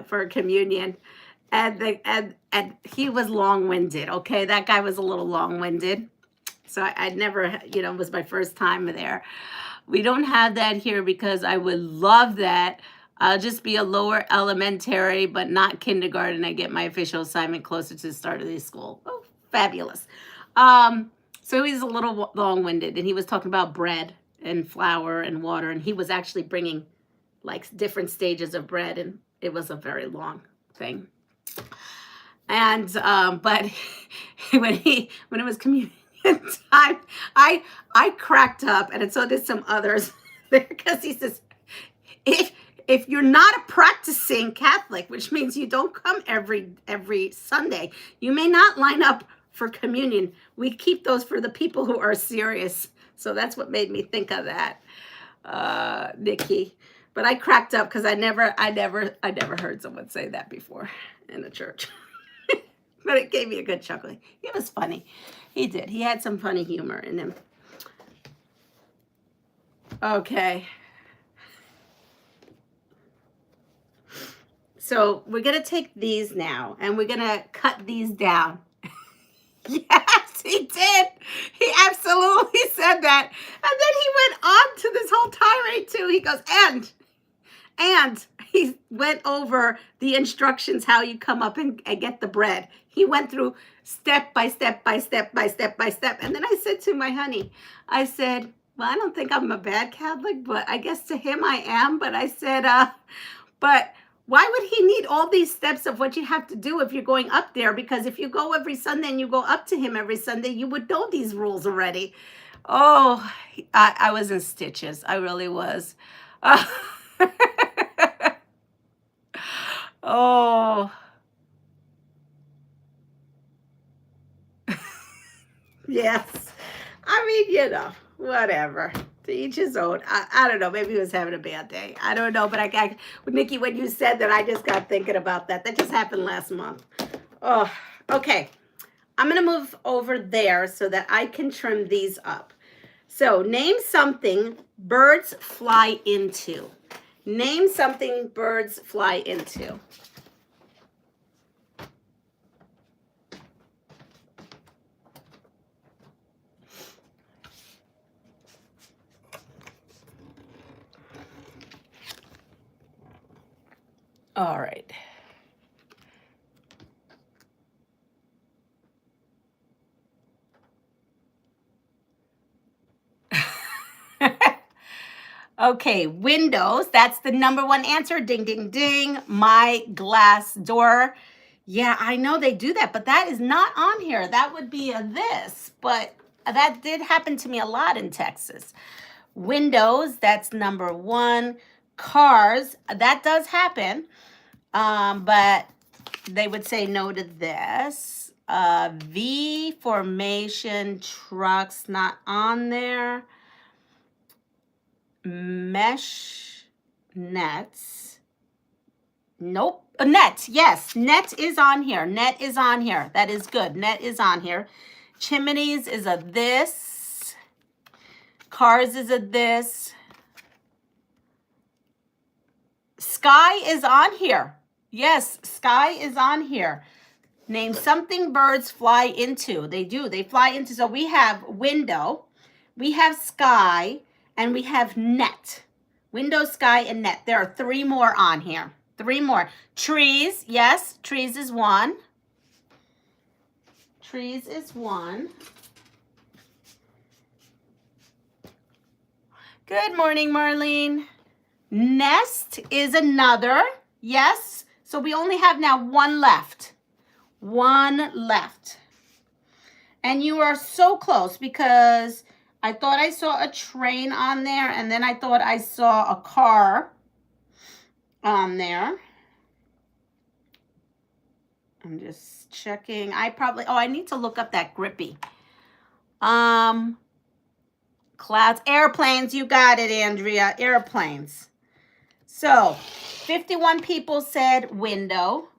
for a communion. And he was long-winded, okay? That guy was a little long-winded. So I'd never, you know, it was my first time there. We don't have that here because I would love that. I'll just be a lower elementary, but not kindergarten. I get my official assignment closer to the start of the school. Oh, fabulous. So he's a little long-winded, and he was talking about bread and flour and water, and he was actually bringing like different stages of bread, and it was a very long thing. And but when it was communion time, I cracked up, and so did some others there, because he says, if you're not a practicing Catholic, which means you don't come every Sunday, you may not line up for communion. We keep those for the people who are serious. So that's what made me think of that, Nikki. But I cracked up because I never heard someone say that before in a church. But it gave me a good chuckle. It was funny. He did. He had some funny humor in him. Okay. So we're going to take these now, and we're going to cut these down. Yes. he did. He absolutely said that. And then he went on to this whole tirade too. He goes, and he went over the instructions, how you come up and get the bread. He went through step by step by step by step by step. And then I said to my honey, I said, well, I don't think I'm a bad Catholic, but I guess to him I am. But I said, but why would he need all these steps of what you have to do if you're going up there? Because if you go every Sunday and you go up to him every Sunday, you would know these rules already. Oh, I was in stitches. I really was. Oh. Yes. I mean, you know, whatever. To each his own. I don't know. Maybe he was having a bad day. I don't know. But Nikki, when you said that, I just got thinking about that. That just happened last month. Oh, okay. I'm going to move over there so that I can trim these up. So name something birds fly into. Name something birds fly into. All right. Okay, windows. That's the number one answer. Ding, ding, ding. My glass door. Yeah, I know they do that, but that is not on here. That would be a this, but that did happen to me a lot in Texas. Windows, that's number one. Cars, that does happen, but they would say no to this. V formation, trucks, not on there. Mesh nets. Nope. Net. Yes. Net is on here. Net is on here. That is good. Net is on here. Chimneys is a this. Cars is a this. Sky is on here. Yes. Sky is on here. Name something birds fly into. They do. They fly into. So we have window. We have sky. And we have net. Window, sky, and net. There are 3 more on here. 3 more. Trees. Yes, trees is 1. Trees is 1. Good morning, Marlene. Nest is another. Yes. So we only have now 1 left. 1 left. And you are so close because I thought I saw a train on there, and then I thought I saw a car on there. I'm just checking. I need to look up that grippy. Clouds, airplanes, you got it, Andrea, airplanes. So, 51 people said window.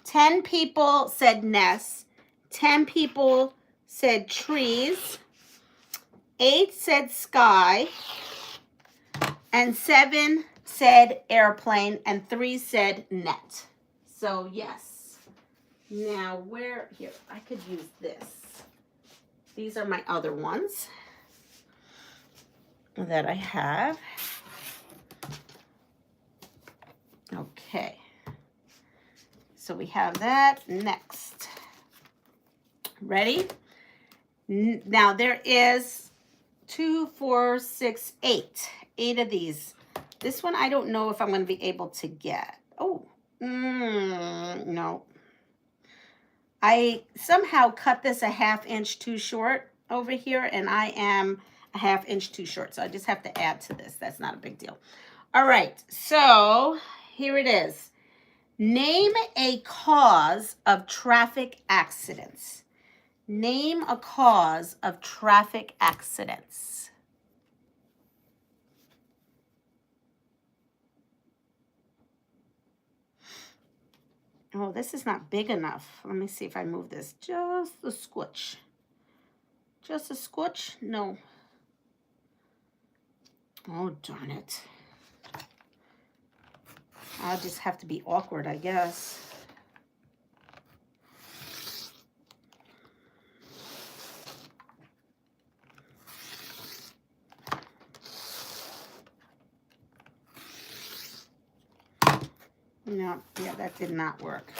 10 people said nest. 10 people said trees. 8 said sky, and 7 said airplane, and 3 said net. So yes. Now here, I could use this. These are my other ones that I have. Okay. So we have that. Next. Ready? Now there is 2, 4, 6, 8. 8 of these. This one I don't know if I'm going to be able to get. Oh, no. I somehow cut this a 1/2 inch too short over here, and I am a 1/2 inch too short. So I just have to add to this. That's not a big deal. All right. So here it is. Name a cause of traffic accidents. Name a cause of traffic accidents. Oh, this is not big enough. Let me see if I move this just a squoosh. Just a squoosh? No. Oh, darn it. I'll just have to be awkward, I guess. No, yeah, that did not work.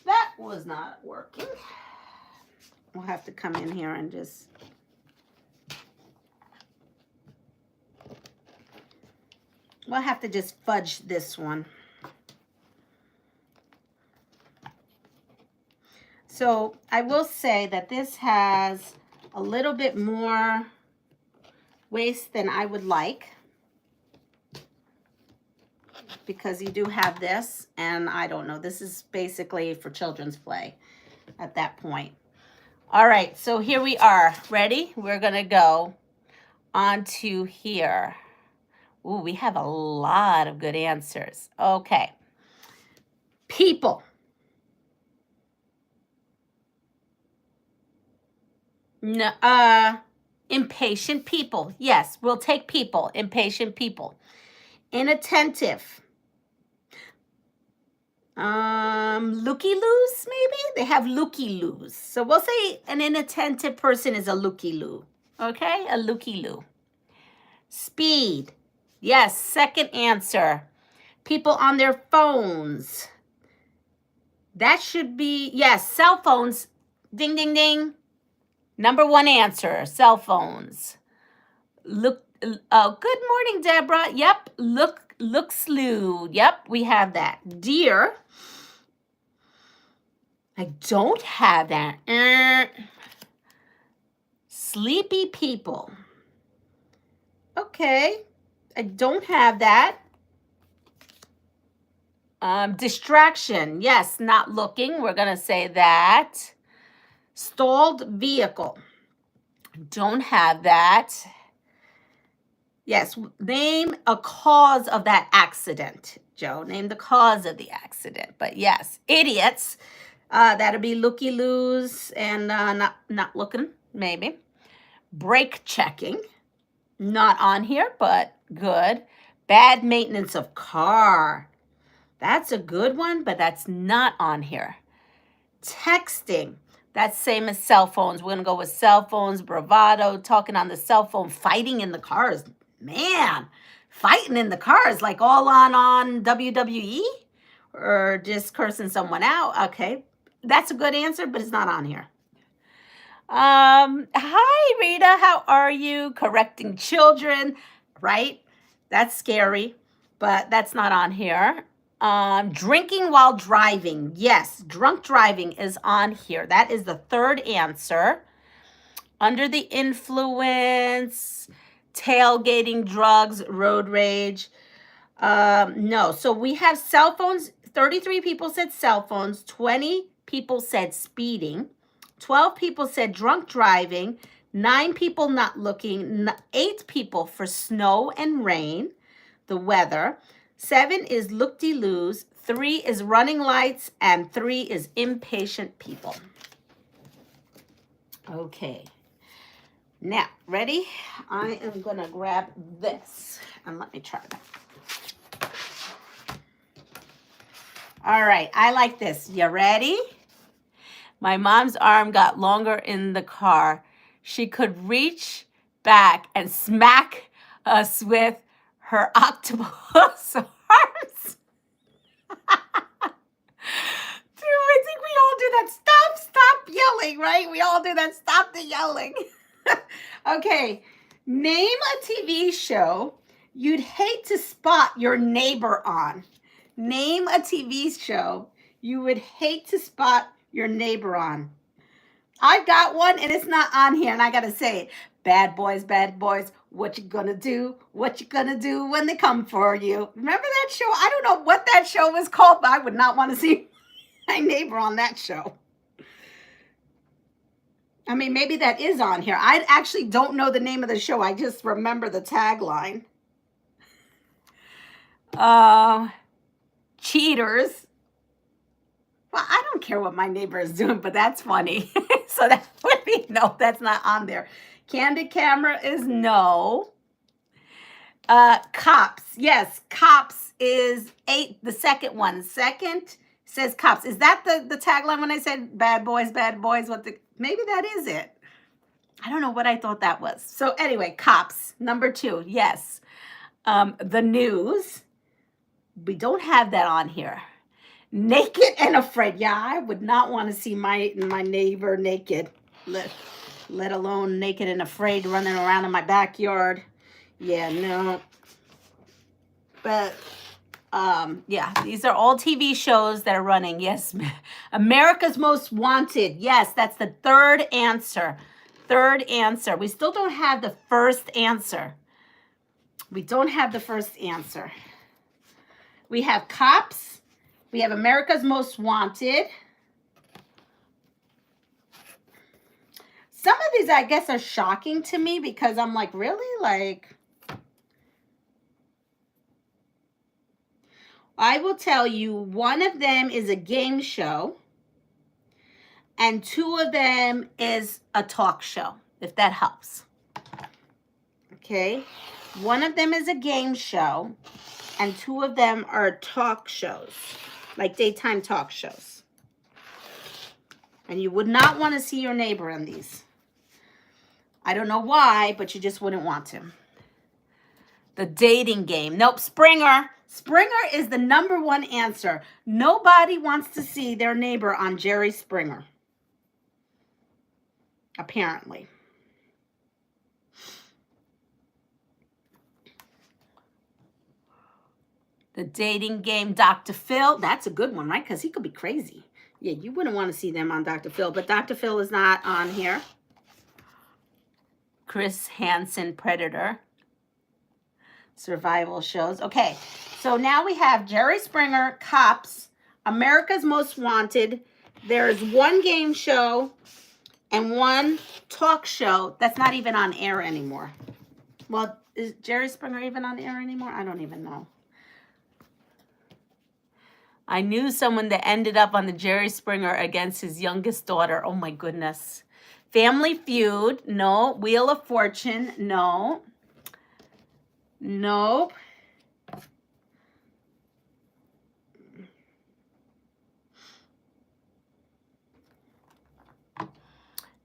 That was not working. We'll have to come in here and just... We'll have to just fudge this one. So I will say that this has a little bit more waist than I would like, because you do have this, and I don't know, this is basically for children's play at that point. All right, so here we are. Ready? We're gonna go onto here. Ooh, we have a lot of good answers. Okay. People. No, impatient people. Yes, we'll take people. Impatient people. Inattentive. Looky-loos, maybe? They have looky-loos. So we'll say an inattentive person is a looky-loo. Okay? A looky-loo. Speed. Yes, second answer. People on their phones. That should be, yes, cell phones. Ding, ding, ding. Number one answer, cell phones. Look, oh, good morning, Deborah. Yep, look slew. Yep, we have that. Deer. I don't have that. Sleepy people. Okay, I don't have that. Distraction. Yes, not looking. We're going to say that. Stalled vehicle. Don't have that. Yes, name a cause of that accident, Joe. Name the cause of the accident. But yes, idiots. That'll be looky-loos and not looking, maybe. Brake checking. Not on here, but good. Bad maintenance of car. That's a good one, but that's not on here. Texting. That's same as cell phones. We're going to go with cell phones, bravado, talking on the cell phone, fighting in the cars. Man, fighting in the cars, like all on WWE? Or just cursing someone out? Okay, that's a good answer, but it's not on here. Hi, Rita, how are you? Correcting children, right? That's scary, but that's not on here. Drinking while driving. Yes, drunk driving is on here. That is the third answer. Under the influence, tailgating, drugs, road rage. No, so we have cell phones. 33 people said cell phones. 20 people said speeding. 12 people said drunk driving. 9 people not looking. 8 people for snow and rain, the weather. 7 is look-de-loos, 3 is running lights, and 3 is impatient people. Okay. Now, ready? I am going to grab this, and let me try that. All right, I like this. You ready? My mom's arm got longer in the car. She could reach back and smack us with her octopus arms. Dude, I think we all do that. Stop yelling, right? We all do that. Stop the yelling. Okay, name a TV show you'd hate to spot your neighbor on. Name a TV show you would hate to spot your neighbor on. I've got one, and it's not on here, and I got to say it. Bad boys, what you gonna do? What you gonna do when they come for you? Remember that show? I don't know what that show was called, but I would not want to see my neighbor on that show. I mean, maybe that is on here. I actually don't know the name of the show. I just remember the tagline. Cheaters. Well, I don't care what my neighbor is doing, but that's funny. So that would be, no, that's not on there. Candid camera is no. Cops. Yes, cops is 8, the second one. Second says cops. Is that the tagline when I said bad boys, maybe that is it. I don't know what I thought that was. So anyway, cops, number 2, yes. The news, we don't have that on here. Naked and afraid. Yeah, I would not want to see my neighbor naked, let alone naked and afraid running around in my backyard. Yeah, no. But yeah, these are all TV shows that are running. Yes, America's Most Wanted. Yes, that's the third answer. Third answer. We still don't have the first answer. We don't have the first answer. We have Cops. We have America's Most Wanted. Some of these, I guess, are shocking to me because I'm like, really? Like, I will tell you, one of them is a game show, and two of them is a talk show, if that helps. Okay? One of them is a game show, and two of them are talk shows, like daytime talk shows. And you would not want to see your neighbor in these. I don't know why, but you just wouldn't want to. The dating game. Nope, Springer. Springer is the #1 answer. Nobody wants to see their neighbor on Jerry Springer. Apparently. The dating game, Dr. Phil. That's a good one, right? Because he could be crazy. Yeah, you wouldn't want to see them on Dr. Phil, but Dr. Phil is not on here. Chris Hansen, Predator. Survival shows. Okay, so now we have Jerry Springer, Cops, America's Most Wanted. There's one game show and one talk show that's not even on air anymore. Well, is Jerry Springer even on air anymore? I don't even know. I knew someone that ended up on the Jerry Springer against his youngest daughter. Oh my goodness. Family Feud, no. Wheel of Fortune, no. Nope.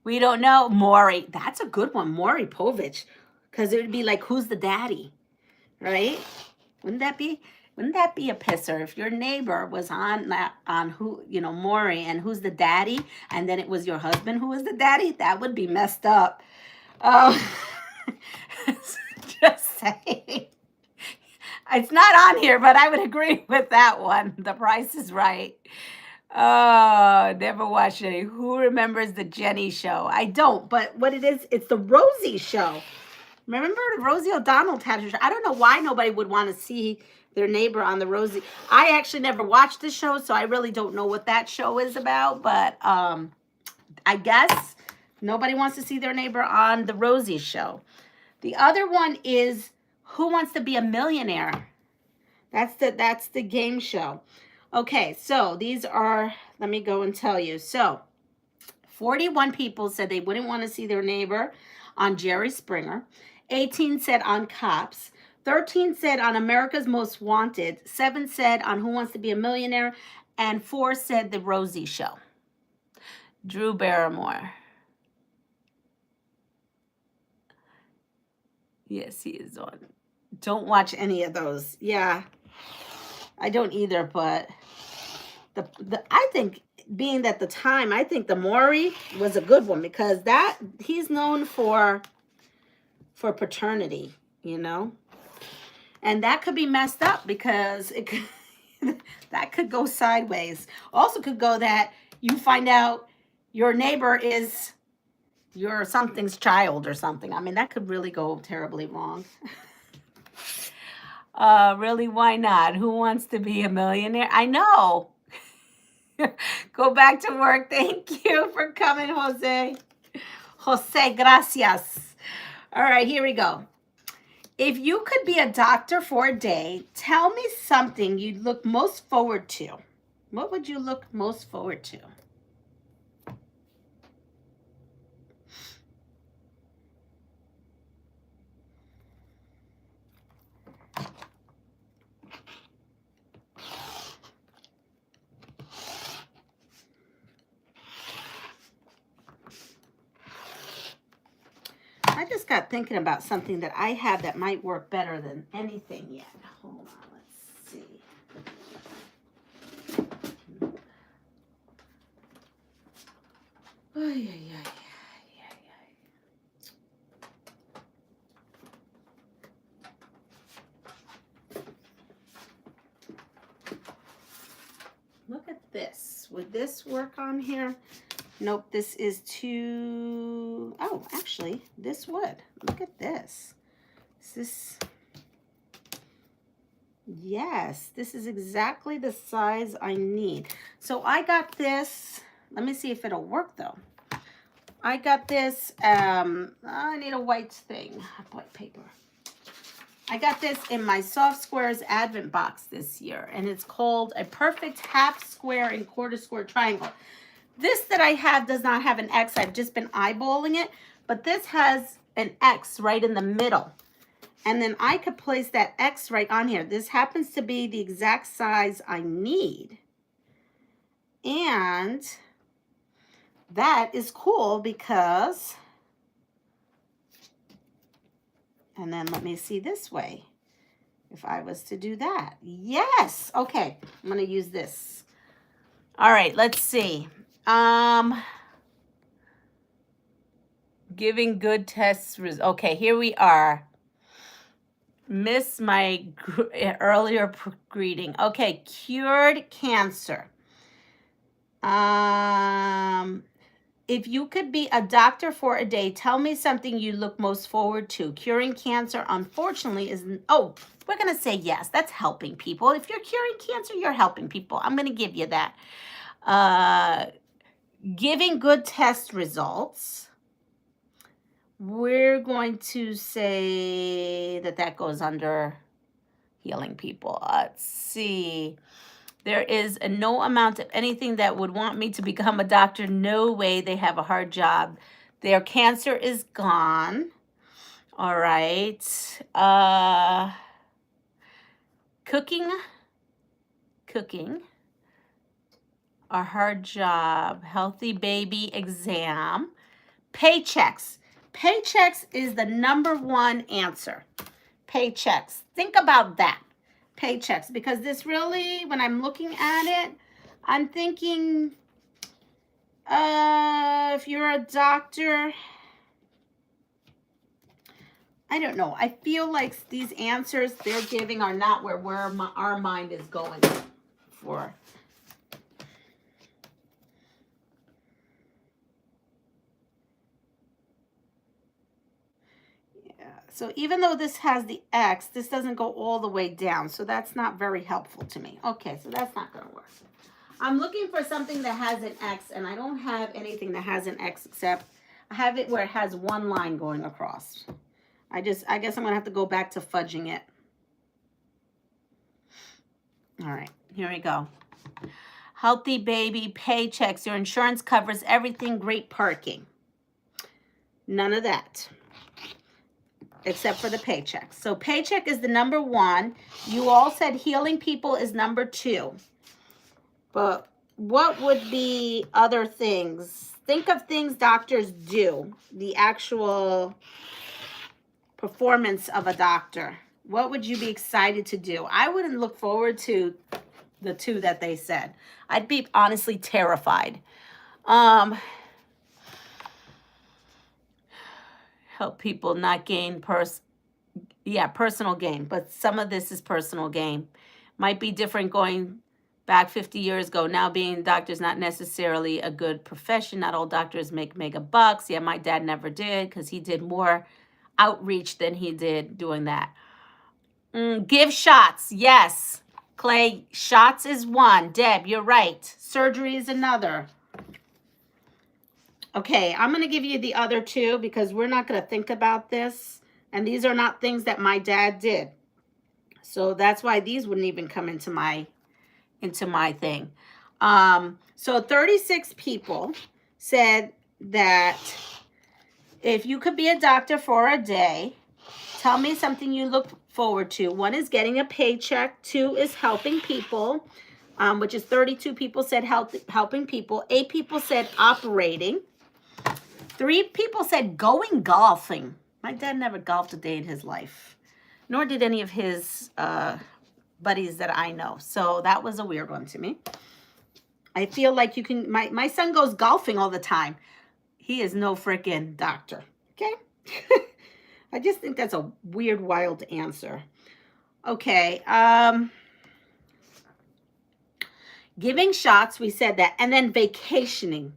We don't know. Maury. That's a good one. Maury Povich. Because it would be like, who's the daddy? Right? Wouldn't that be a pisser if your neighbor was on who, you know, Maury, and who's the daddy, and then it was your husband who was the daddy? That would be messed up. Just saying. It's not on here, but I would agree with that one. The Price is Right. Oh, never watched any. Who remembers the Jenny Show? I don't, but what it is, it's the Rosie Show. Remember Rosie O'Donnell had her show? I don't know why nobody would want to see their neighbor on the Rosie. I actually never watched the show, so I really don't know what that show is about, but I guess nobody wants to see their neighbor on the Rosie Show. The other one is Who Wants to Be a Millionaire? That's the game show. Okay, so these are, let me go and tell you. So 41 people said they wouldn't want to see their neighbor on Jerry Springer. 18 said on Cops. 13 said on America's Most Wanted. 7 said on Who Wants to Be a Millionaire. And 4 said the Rosie Show. Drew Barrymore. Yes, he is on. Don't watch any of those. Yeah, I don't either, but I think, being that the time, I think the Maury was a good one, because that he's known for paternity, you know, and that could be messed up because it could, that could go sideways. Also could go that you find out your neighbor is your something's child or something. I mean, that could really go terribly wrong. Really, why not? Who Wants to Be a Millionaire? I know. Go back to work. Thank you for coming, Jose. Jose, gracias. All right, here we go. If you could be a doctor for a day, tell me something you'd look most forward to. What would you look most forward to? I just got thinking about something that I have that might work better than anything yet. Hold on, let's see. Look at this. Would this work on here? Nope, this is too... Oh, actually, this would. Look at this. Is this... Yes, this is exactly the size I need. So I got this. Let me see if it'll work, though. I got this. I need a white thing. White paper. I got this in my Soft Squares Advent box this year, and it's called a perfect half square and quarter square triangle. This that I have does not have an X. I've just been eyeballing it, but this has an X right in the middle. And then I could place that X right on here. This happens to be the exact size I need. And that is cool because... And then let me see this way. If I was to do that. Yes. Okay. I'm going to use this. All right. Let's see. Giving good tests. Okay. Here we are. Missed my earlier greeting. Okay. Cured cancer. If you could be a doctor for a day, tell me something you look most forward to. Curing cancer, unfortunately, is... Oh, we're going to say yes. That's helping people. If you're curing cancer, you're helping people. I'm going to give you that. Giving good test results. We're going to say that that goes under healing people. Let's see. There is no amount of anything that would want me to become a doctor. No way. They have a hard job. Their cancer is gone. All right. Cooking. A hard job. Healthy baby exam. Paychecks. Paychecks is the #1 answer. Paychecks. Think about that. Paychecks, because this really, when I'm looking at it, I'm thinking if you're a doctor, I don't know. I feel like these answers they're giving are not where our mind is going for. So even though this has the X, this doesn't go all the way down. So that's not very helpful to me. Okay, so that's not going to work. I'm looking for something that has an X, and I don't have anything that has an X except I have it where it has one line going across. I guess I'm going to have to go back to fudging it. All right, here we go. Healthy baby, paychecks. Your insurance covers everything. Great parking. None of that. Except for the paycheck. So paycheck is the #1. You all said healing people is #2. But what would be other things? Think of things doctors do. The actual performance of a doctor. What would you be excited to do? I wouldn't look forward to the 2 that they said. I'd be honestly terrified. Help people not gain personal gain, but some of this is personal gain. Might be different going back 50 years ago. Now being a doctor is not necessarily a good profession. Not all doctors make mega bucks. Yeah, my dad never did because he did more outreach than he did doing that. Give shots. Yes. Clay, shots is 1. Deb, you're right. Surgery is another. Okay, I'm going to give you the other 2 because we're not going to think about this. And these are not things that my dad did. So that's why these wouldn't even come into my thing. So 36 people said that if you could be a doctor for a day, tell me something you look forward to. 1 is getting a paycheck. 2 is helping people, which is 32 people said helping people. 8 people said operating. 3 people said going golfing. My dad never golfed a day in his life, nor did any of his buddies that I know. So that was a weird one to me. I feel like you can, my son goes golfing all the time. He is no freaking doctor. Okay? I just think that's a weird, wild answer. Okay. Giving shots, we said that. And then vacationing.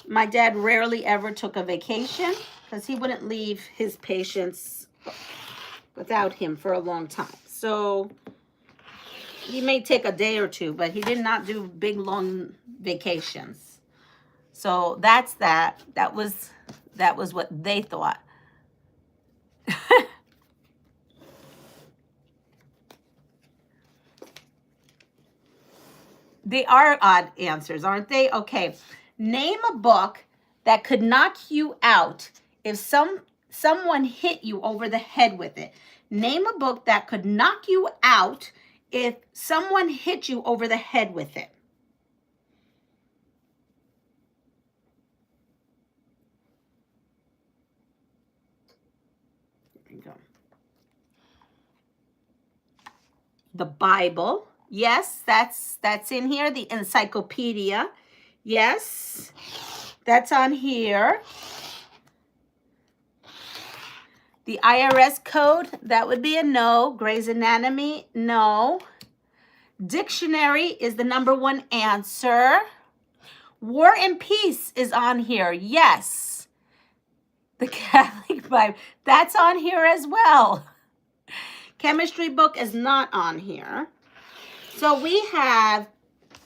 My dad rarely ever took a vacation because he wouldn't leave his patients without him for a long time. So he may take a day or two, but he did not do big, long vacations. So that's that. That was what they thought. They are odd answers, aren't they? Okay. Name a book that could knock you out if someone hit you over the head with it. Name a book that could knock you out if someone hit you over the head with it. There you go. The Bible. Yes, that's in here. The encyclopedia. Yes, that's on here. The IRS code, that would be a no. Grey's Anatomy, no. Dictionary is the #1 answer. War and Peace is on here. Yes. The Catholic Bible, that's on here as well. Chemistry book is not on here. So we have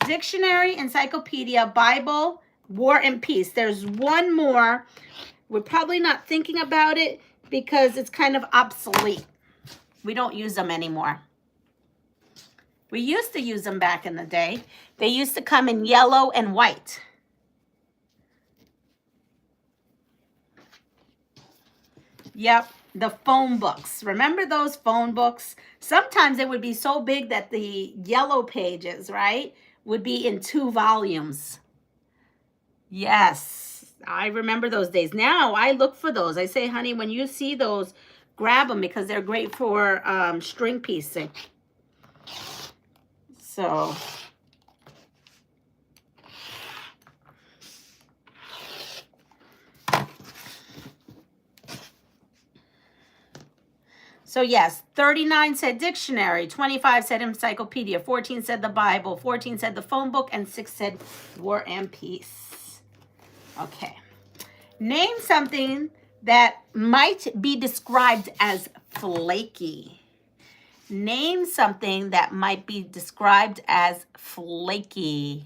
dictionary, encyclopedia, Bible, War and Peace. There's one more. We're probably not thinking about it because it's kind of obsolete. We don't use them anymore. We used to use them back in the day. They used to come in yellow and white. Yep, the phone books. Remember those phone books? Sometimes they would be so big that the yellow pages, right, would be in 2 volumes. Yes, I remember those days. Now I look for those. I say, honey, when you see those, grab them because they're great for string piecing. So yes, 39 said dictionary, 25 said encyclopedia, 14 said the Bible, 14 said the phone book, and 6 said War and Peace. Okay. Name something that might be described as flaky. Name something that might be described as flaky.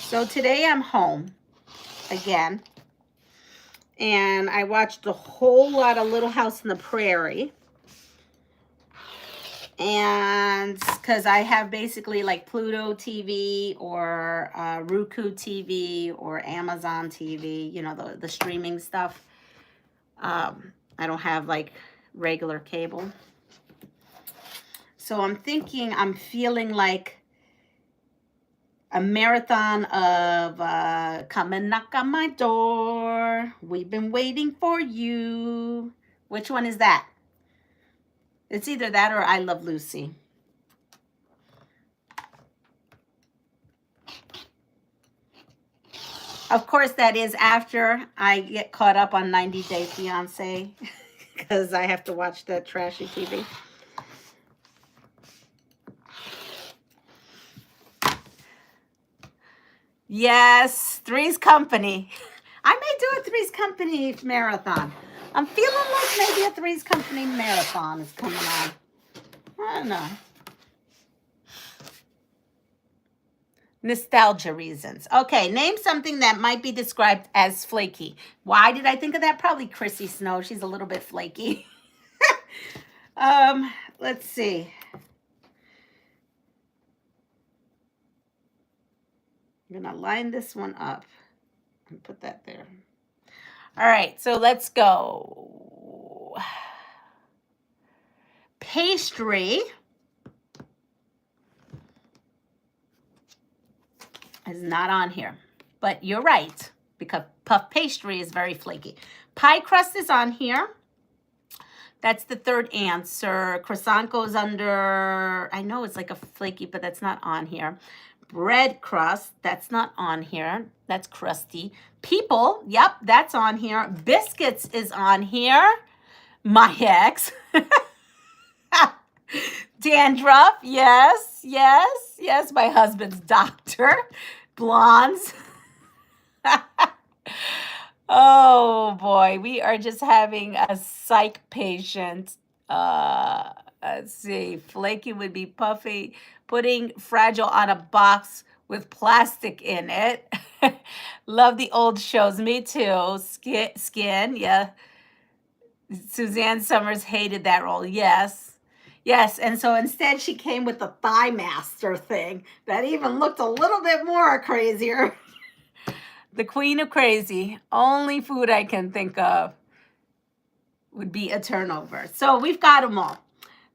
So today I'm home again, and I watched a whole lot of Little House on the Prairie. And because I have basically like Pluto TV or Roku TV or Amazon TV, you know, the streaming stuff. I don't have like regular cable. So I'm feeling like a marathon of come and knock on my door. We've been waiting for you. Which one is that? It's either that or I Love Lucy. Of course, that is after I get caught up on 90 Day Fiancé because I have to watch that trashy TV. Yes, Three's Company. I may do a Three's Company marathon. I'm feeling like maybe a Three's Company marathon is coming on. I don't know. Nostalgia reasons. Okay, name something that might be described as flaky. Why did I think of that? Probably Chrissy Snow. She's a little bit flaky. Let's see. I'm going to line this one up and put that there. All right, so let's go. Pastry is not on here, but you're right, because puff pastry is very flaky. Pie crust is on here. That's the third answer. Croissant goes under, I know it's like a flaky, but that's not on here. Bread crust, that's not on here. That's crusty. People, yep, that's on here. Biscuits is on here. My ex. Dandruff, yes, yes, yes. My husband's doctor. Blondes. Oh boy, we are just having a psych patient. Let's see. Flaky would be puffy. Putting fragile on a box with plastic in it. Love the old shows. Me too. Skin, yeah. Suzanne Summers hated that role. Yes. Yes, and so instead she came with the Thigh Master thing that even looked a little bit more crazier. The queen of crazy. Only food I can think of would be a turnover. So we've got them all.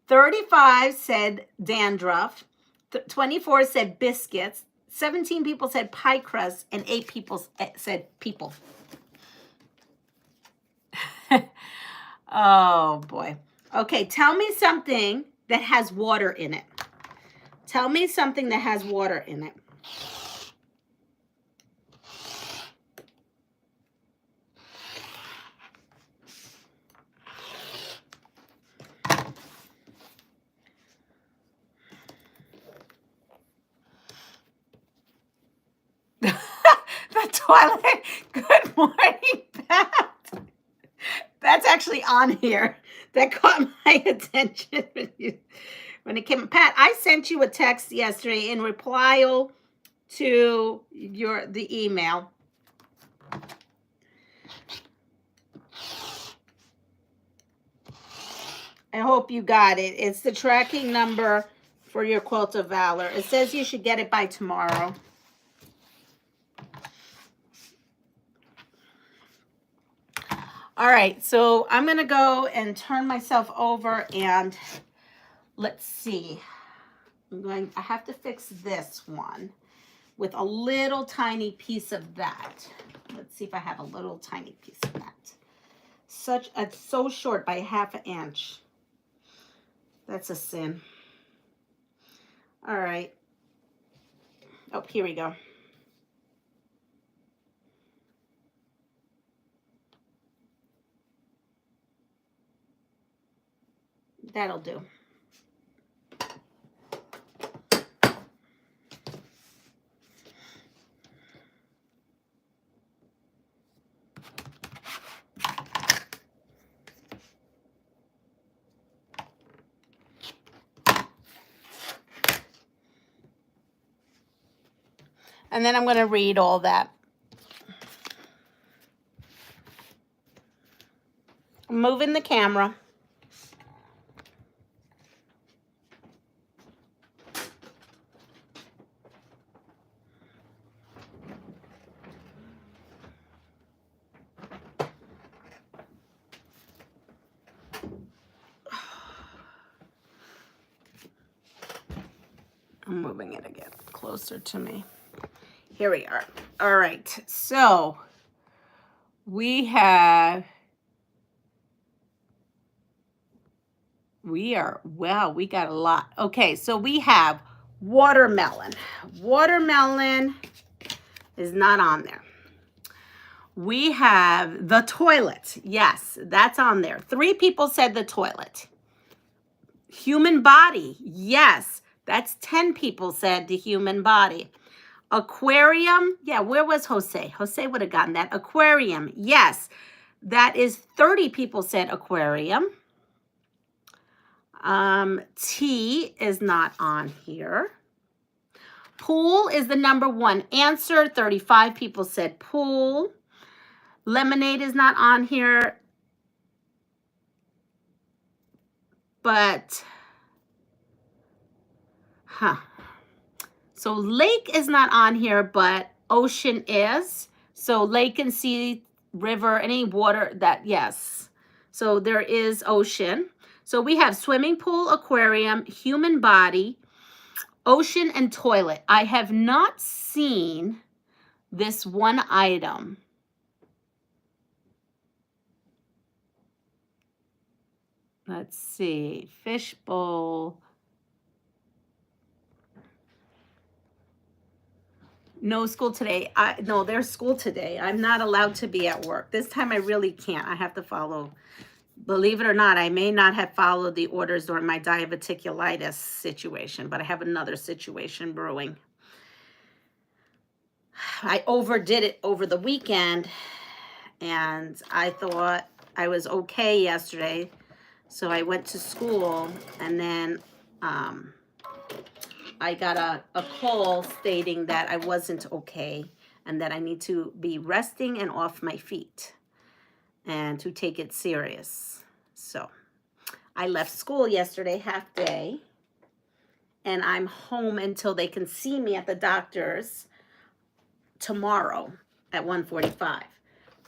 35 said dandruff. 24 said biscuits. 17 people said pie crust. And 8 people said people. Oh, boy. Okay, tell me something that has water in it. Tell me something that has water in it. The toilet. Good morning, Pat. That's actually on here. That caught my attention when it came. Pat, I sent you a text yesterday in reply to the email. I hope you got it. It's the tracking number for your Quilt of Valor. It says you should get it by tomorrow. All right, so I'm going to go and turn myself over and let's see. I have to fix this one with a little tiny piece of that. Let's see if I have a little tiny piece of that. It's so short by 1/2 inch. That's a sin. All right. Oh, here we go. That'll do. And then I'm going to read all that. I'm moving the camera. I'm moving it again closer to me. Here we are. All right. So we got a lot. Okay. So we have watermelon. Watermelon is not on there. We have the toilet. Yes, that's on there. 3 people said the toilet. Human body. Yes, that's 10 people said the human body. Aquarium. Yeah, where was Jose? Jose would have gotten that. Aquarium. Yes, that is 30 people said aquarium. Tea is not on here. Pool is the number 1 answer. 35 people said pool. Lemonade is not on here. But, so lake is not on here, but ocean is. So lake and sea, river, any water that, yes. So there is ocean. So we have swimming pool, aquarium, human body, ocean, and toilet. I have not seen this one item. Let's see. Fishbowl. No school today. No, there's school today. I'm not allowed to be at work. This time I really can't. I have to follow. Believe it or not, I may not have followed the orders during my diverticulitis situation, but I have another situation brewing. I overdid it over the weekend, and I thought I was okay yesterday. So I went to school, and then I got a call stating that I wasn't okay and that I need to be resting and off my feet and to take it serious. So I left school yesterday, half day, and I'm home until they can see me at the doctor's tomorrow at 1:45.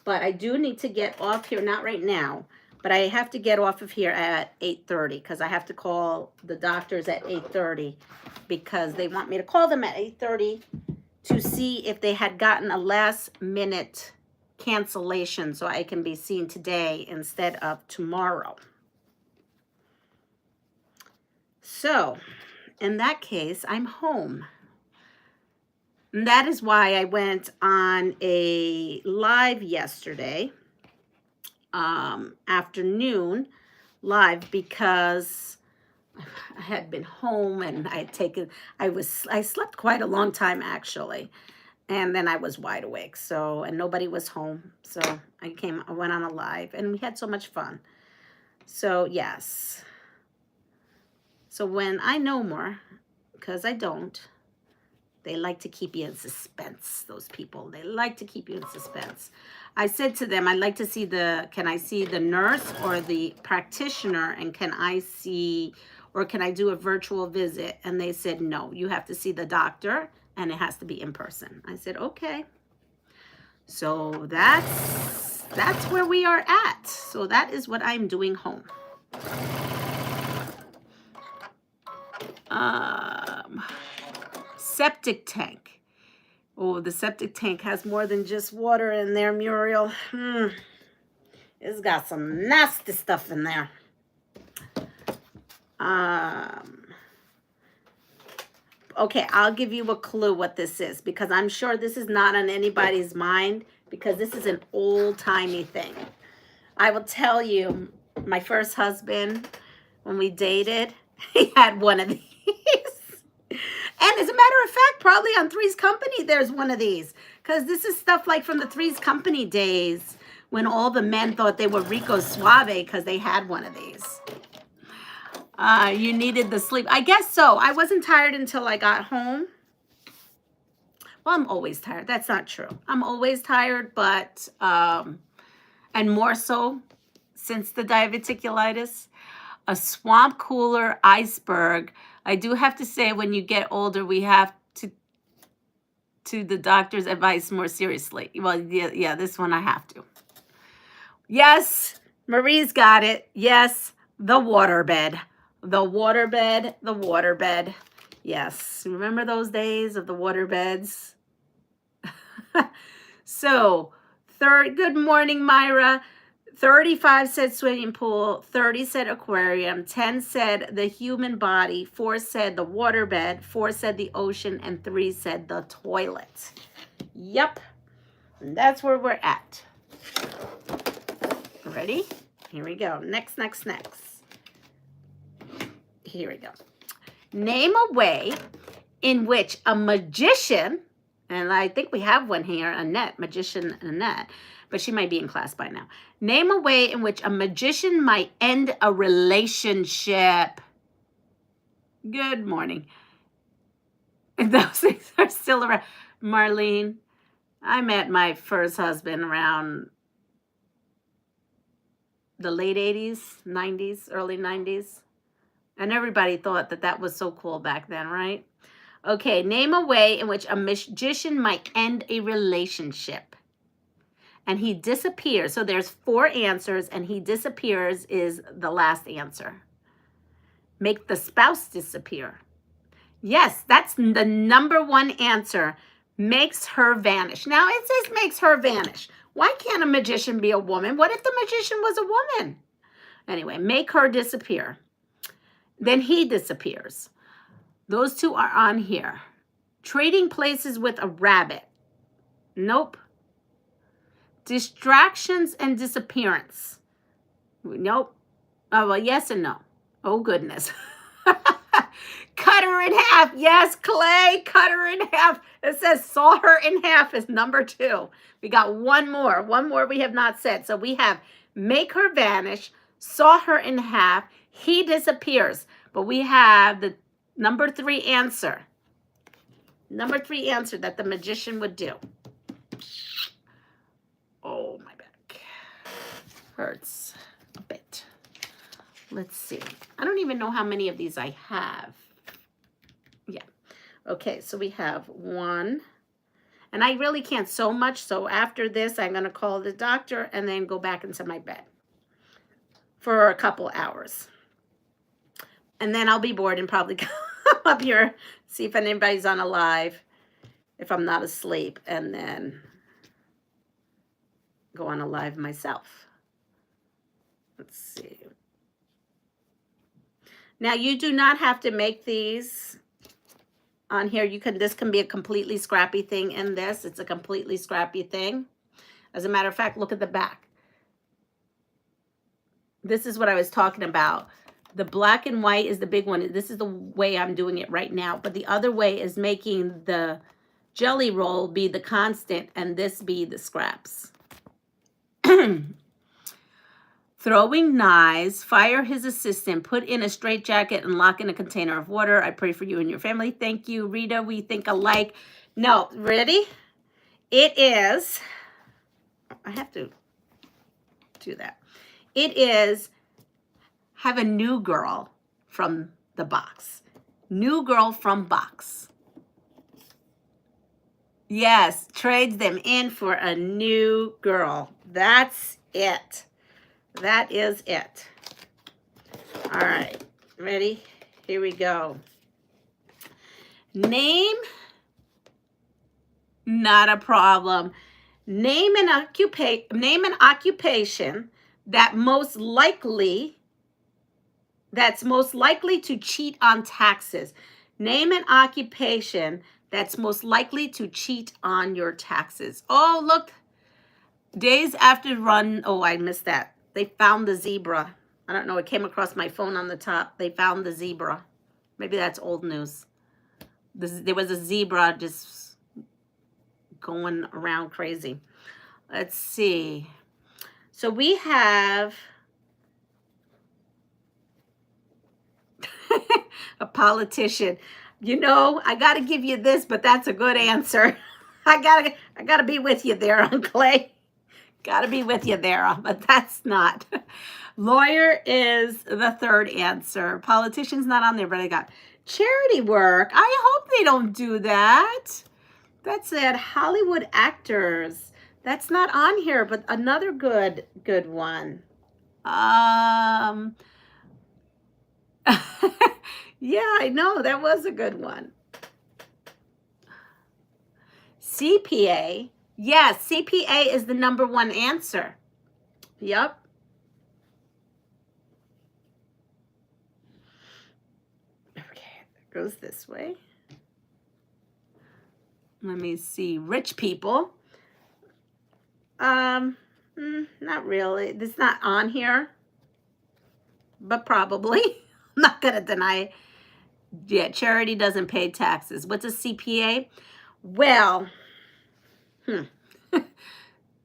But I do need to get off here, not right now, but I have to get off of here at 8:30 because I have to call the doctors at 8:30 because they want me to call them at 8:30 to see if they had gotten a last minute cancellation so I can be seen today instead of tomorrow. So in that case, I'm home. And that is why I went on a live yesterday afternoon live, because I had been home and I slept quite a long time actually, and then I was wide awake, so, and nobody was home, so I went on a live and we had so much fun. So yes, so when I know more, because I don't, they like to keep you in suspense, those people. They like to keep you in suspense. I said to them, I'd like to see can I see the nurse or the practitioner, and can I do a virtual visit? And they said, no, you have to see the doctor and it has to be in person. I said, okay. So that's where we are at. So that is what I'm doing home. Septic tank. Oh, the septic tank has more than just water in there, Muriel. It's got some nasty stuff in there. Okay, I'll give you a clue what this is, because I'm sure this is not on anybody's mind, because this is an old-timey thing. I will tell you, my first husband, when we dated, he had one of these. And as a matter of fact, probably on Three's Company, there's one of these. Because this is stuff like from the Three's Company days when all the men thought they were Rico Suave because they had one of these. You needed the sleep. I guess so. I wasn't tired until I got home. Well, I'm always tired. That's not true. I'm always tired, but, and more so since the diverticulitis. A swamp cooler iceberg. I do have to say, when you get older, we have to the doctor's advice more seriously. Well, yeah, this one I have to. Yes, Marie's got it. Yes, the waterbed. The waterbed, the waterbed. Yes, remember those days of the waterbeds? So, good morning, Myra. 35 said swimming pool, 30 said aquarium, 10 said the human body, 4 said the waterbed, 4 said the ocean, and 3 said the toilet. Yep, and that's where we're at. Ready? Here we go. Next. Here we go. Name a way in which a magician, and I think we have one here, magician Annette, but she might be in class by now. Name a way in which a magician might end a relationship. Good morning. And those things are still around. Marlene, I met my first husband around the late 80s, 90s, early 90s. And everybody thought that was so cool back then, right? Okay, name a way in which a magician might end a relationship. And he disappears. So there's 4 answers, and he disappears is the last answer. Make the spouse disappear. Yes, that's the number 1 answer. Makes her vanish. Now, it says makes her vanish. Why can't a magician be a woman? What if the magician was a woman? Anyway, make her disappear. Then he disappears. Those two are on here. Trading places with a rabbit. Nope. Distractions and disappearance. Nope. Oh, well, yes and no. Oh, goodness. Cut her in half. Yes, Clay, cut her in half. It says saw her in half is number 2. We got one more. One more we have not said. So we have make her vanish, saw her in half, he disappears. But we have the number 3 answer. Number 3 answer that the magician would do. Oh, my back hurts a bit. Let's see. I don't even know how many of these I have. Yeah. Okay, so we have 1. And I really can't sew much, so after this, I'm going to call the doctor and then go back into my bed for a couple hours. And then I'll be bored and probably come up here, see if anybody's on a live, if I'm not asleep, and then go on a live myself. Let's see. Now, you do not have to make these on here. This can be a completely scrappy thing in this. It's a completely scrappy thing. As a matter of fact, look at the back. This is what I was talking about. The black and white is the big one. This is the way I'm doing it right now. But the other way is making the jelly roll be the constant and this be the scraps. Throwing knives, fire his assistant, put in a straitjacket and lock in a container of water. I pray for you and your family. Thank you, Rita. We think alike. No, ready? It is, I have to do that. It is have a new girl from the box. New girl from box. Yes, trades them in for a new girl. That's it. That is it. All right, ready? Here we go. Name, not a problem. Name an occupation that's most likely to cheat on taxes. Name an occupation that's most likely to cheat on your taxes. Oh, look. Days after run. Oh, I missed that. They found the zebra. I don't know. It came across my phone on the top. They found the zebra. Maybe that's old news. There was a zebra just going around crazy. Let's see. So we have a politician. You know, I got to give you this, but that's a good answer. I gotta be with you there, on Clay. Gotta be with you there, but that's not. Lawyer is the 3rd answer. Politician's not on there, but I got charity work. I hope they don't do that. That's it. Hollywood actors. That's not on here, but another good one. Yeah, I know. That was a good one. CPA. Yes, CPA is the number 1 answer. Yep. Okay, it goes this way. Let me see. Rich people. Not really. It's not on here, but probably. I'm not going to deny it. Yeah, charity doesn't pay taxes. What's a CPA? Well,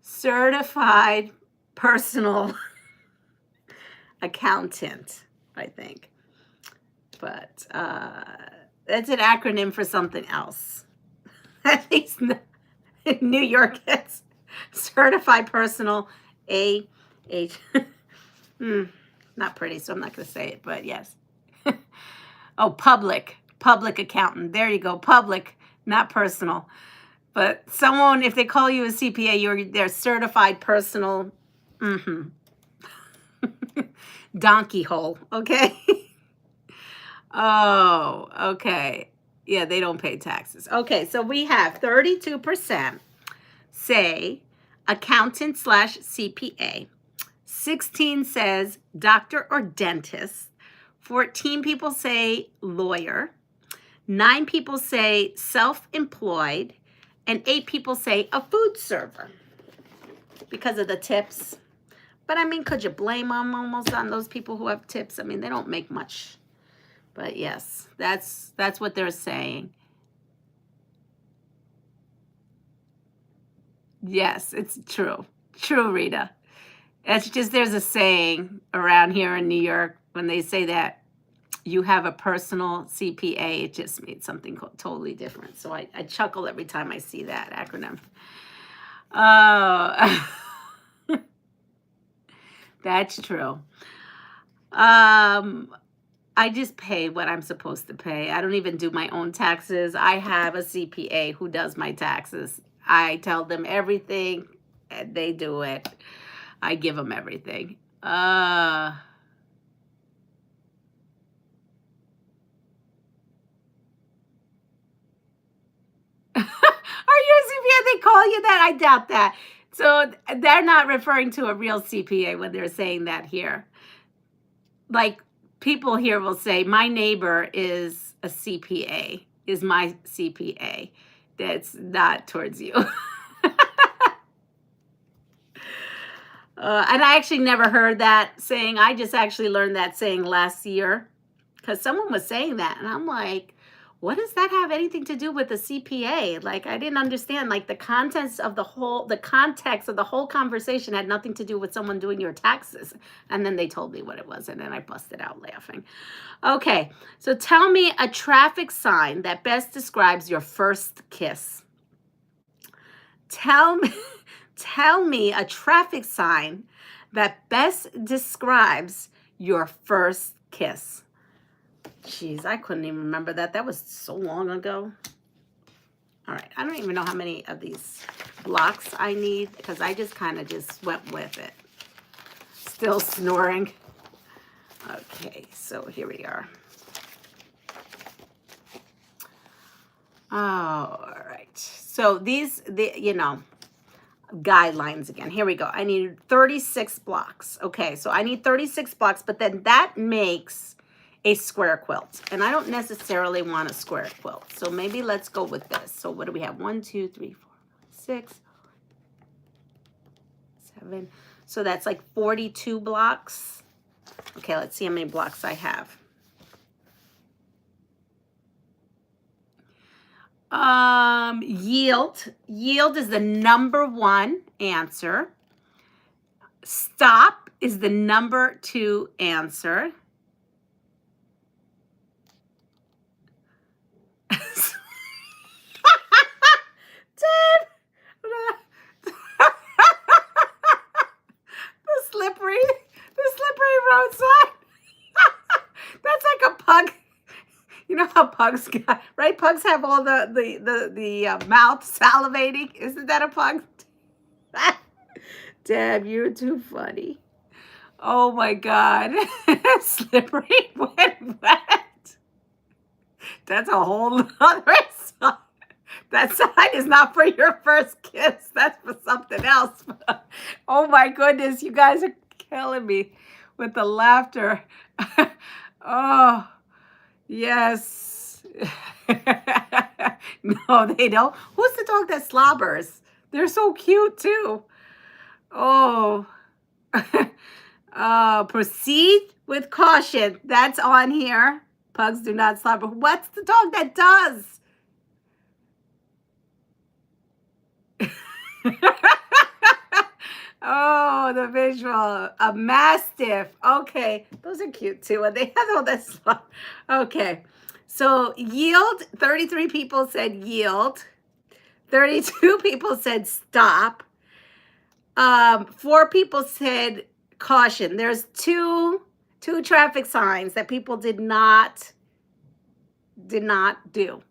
certified personal accountant, I think. But that's an acronym for something else. At least in New York, it's certified personal not pretty, so I'm not going to say it, but yes. Oh, public accountant. There you go. Public, not personal. But someone, if they call you a CPA, they're certified personal donkey hole, okay? Oh, okay. Yeah, they don't pay taxes. Okay, so we have 32% say accountant / CPA. 16 says doctor or dentist. 14 people say lawyer. 9 people say self-employed. And 8 people say a food server because of the tips. But I mean, could you blame them almost on those people who have tips? I mean, they don't make much. But yes, that's what they're saying. Yes, it's true. True, Rita. It's just there's a saying around here in New York when they say that you have a personal CPA, it just means something totally different. So I chuckle every time I see that acronym. Oh, that's true. I just pay what I'm supposed to pay. I don't even do my own taxes. I have a CPA who does my taxes. I tell them everything, and they do it. I give them everything. Are you a CPA? They call you that? I doubt that. So they're not referring to a real CPA when they're saying that here. Like, people here will say, my neighbor is a CPA, is my CPA. That's not towards you. And I actually never heard that saying. I just actually learned that saying last year because someone was saying that. And I'm like, what does that have anything to do with the CPA? Like, I didn't understand. Like, the context of the whole conversation had nothing to do with someone doing your taxes. And then they told me what it was, and then I busted out laughing. Okay, so tell me a traffic sign that best describes your first kiss. Tell me a traffic sign that best describes your first kiss. Jeez, I couldn't even remember that. That was so long ago. All right, I don't even know how many of these blocks I need because I just kind of just went with it. Still snoring. Okay, so here we are. All right, so these, guidelines again. Here we go. I need 36 blocks. Okay, so I need 36 blocks, but then that makes a square quilt. And I don't necessarily want a square quilt. So maybe let's go with this. So what do we have? 1, 2, 3, 4, 6, 7. So that's like 42 blocks. Okay, let's see how many blocks I have. Yield is the number 1 answer. Stop is the number 2 answer. the slippery roadside. That's like a pug. You know how pugs got, right? Pugs have all the mouth salivating. Isn't that a pug? Deb, you're too funny. Oh my God. Slippery when wet. That's a whole other side. That side is not for your first kiss. That's for something else. Oh my goodness. You guys are killing me with the laughter. Oh. Yes. No, they don't. Who's the dog that slobbers? They're so cute too. Oh. Proceed with caution. That's on here. Pugs do not slobber. What's the dog that does? Oh, the visual. A mastiff. Okay. Those are cute too. And they have all this. Okay. So yield, 33 people said yield. 32 people said stop. 4 people said caution. There's two traffic signs that people did not do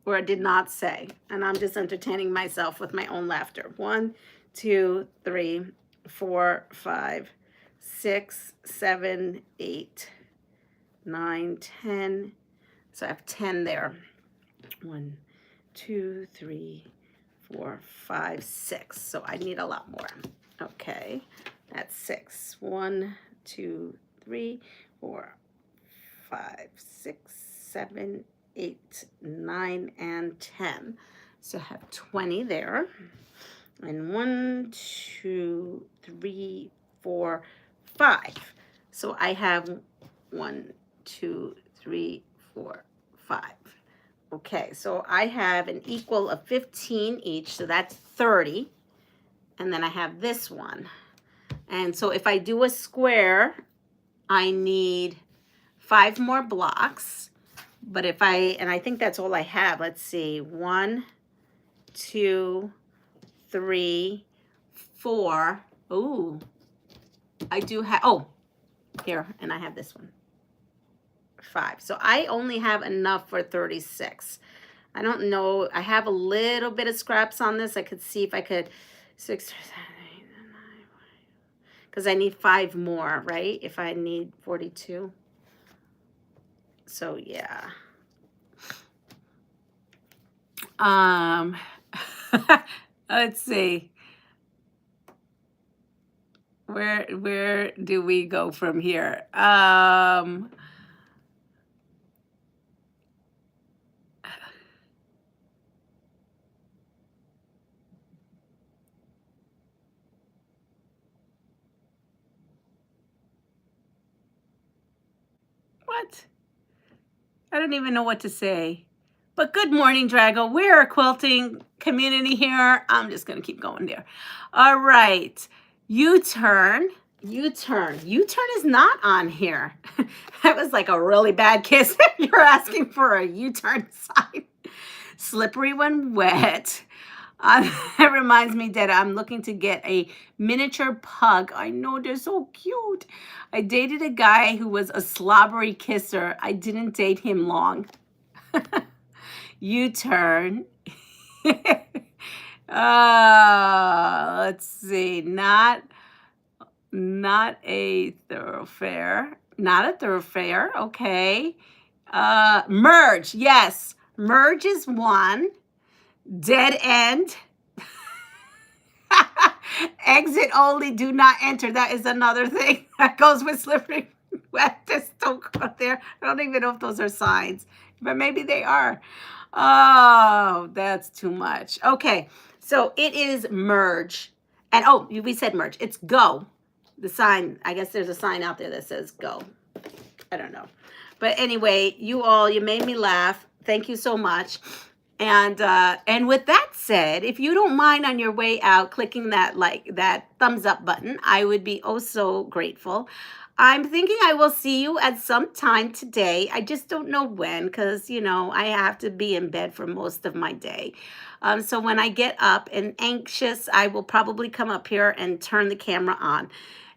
or did not say. And I'm just entertaining myself with my own laughter. 1, 2, 3, 4, 5, 6, 7, 8, 9, 10. So I have 10 there. 1, 2, 3, 4, 5, 6. So I need a lot more. Okay, That's 6. 1, 2, 3, 4, 5, 6, 7, 8, 9, and 10. So I have 20 there. And 1, 2, 3, 4, 5. So I have 1, 2, 3, 4, 5. Okay, so I have an equal of 15 each, so that's 30. And then I have this one. And so if I do a square, I need 5 more blocks. But if I think that's all I have. Let's see, 1, 2, 3, 4. Ooh, I do have, oh, here, and I have this one. 5. So I only have enough for 36. I don't know. I have a little bit of scraps on this. I could see if I could 6, 7, 8, 9, because I need 5 more, right? If I need 42. So yeah. Let's see. Where do we go from here? What? I don't even know what to say. But good morning, Drago. We're a quilting community here. I'm just going to keep going there. All right. U-turn. U-turn. U-turn is not on here. That was like a really bad kiss. You're asking for a U-turn sign. Slippery when wet. That reminds me that I'm looking to get a miniature pug. I know, they're so cute. I dated a guy who was a slobbery kisser. I didn't date him long. U-turn. Let's see. Not a thoroughfare. Not a thoroughfare. Okay. Merge. Yes. Merge is 1. Dead end. Exit only, do not enter. That is another thing that goes with slippery wet. Just don't go there. I don't even know if those are signs, but maybe they are. Oh, that's too much. Okay, so it is merge. And oh, we said merge. It's go. The sign, I guess there's a sign out there that says go. I don't know. But anyway, you made me laugh. Thank you so much. And with that said, if you don't mind on your way out clicking that thumbs up button, I would be oh so grateful. I'm thinking I will see you at some time today. I just don't know when, because I have to be in bed for most of my day. So when I get up and anxious, I will probably come up here and turn the camera on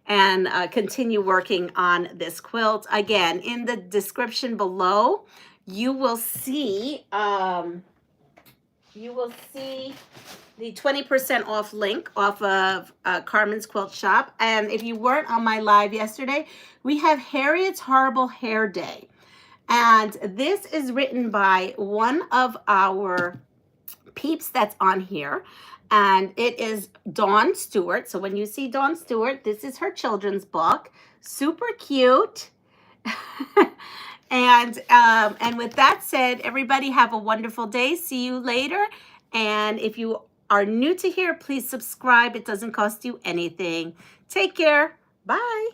and continue working on this quilt. Again, in the description below, you will see the 20% off link off of Carmen's Quilt Shop. And if you weren't on my live yesterday, we have Harriet's Horrible Hair Day. And this is written by one of our peeps that's on here. And it is Dawn Stewart. So when you see Dawn Stewart, this is her children's book. Super cute. And with that said, everybody have a wonderful day. See you later. And if you are new to here, please subscribe. It doesn't cost you anything. Take care. Bye.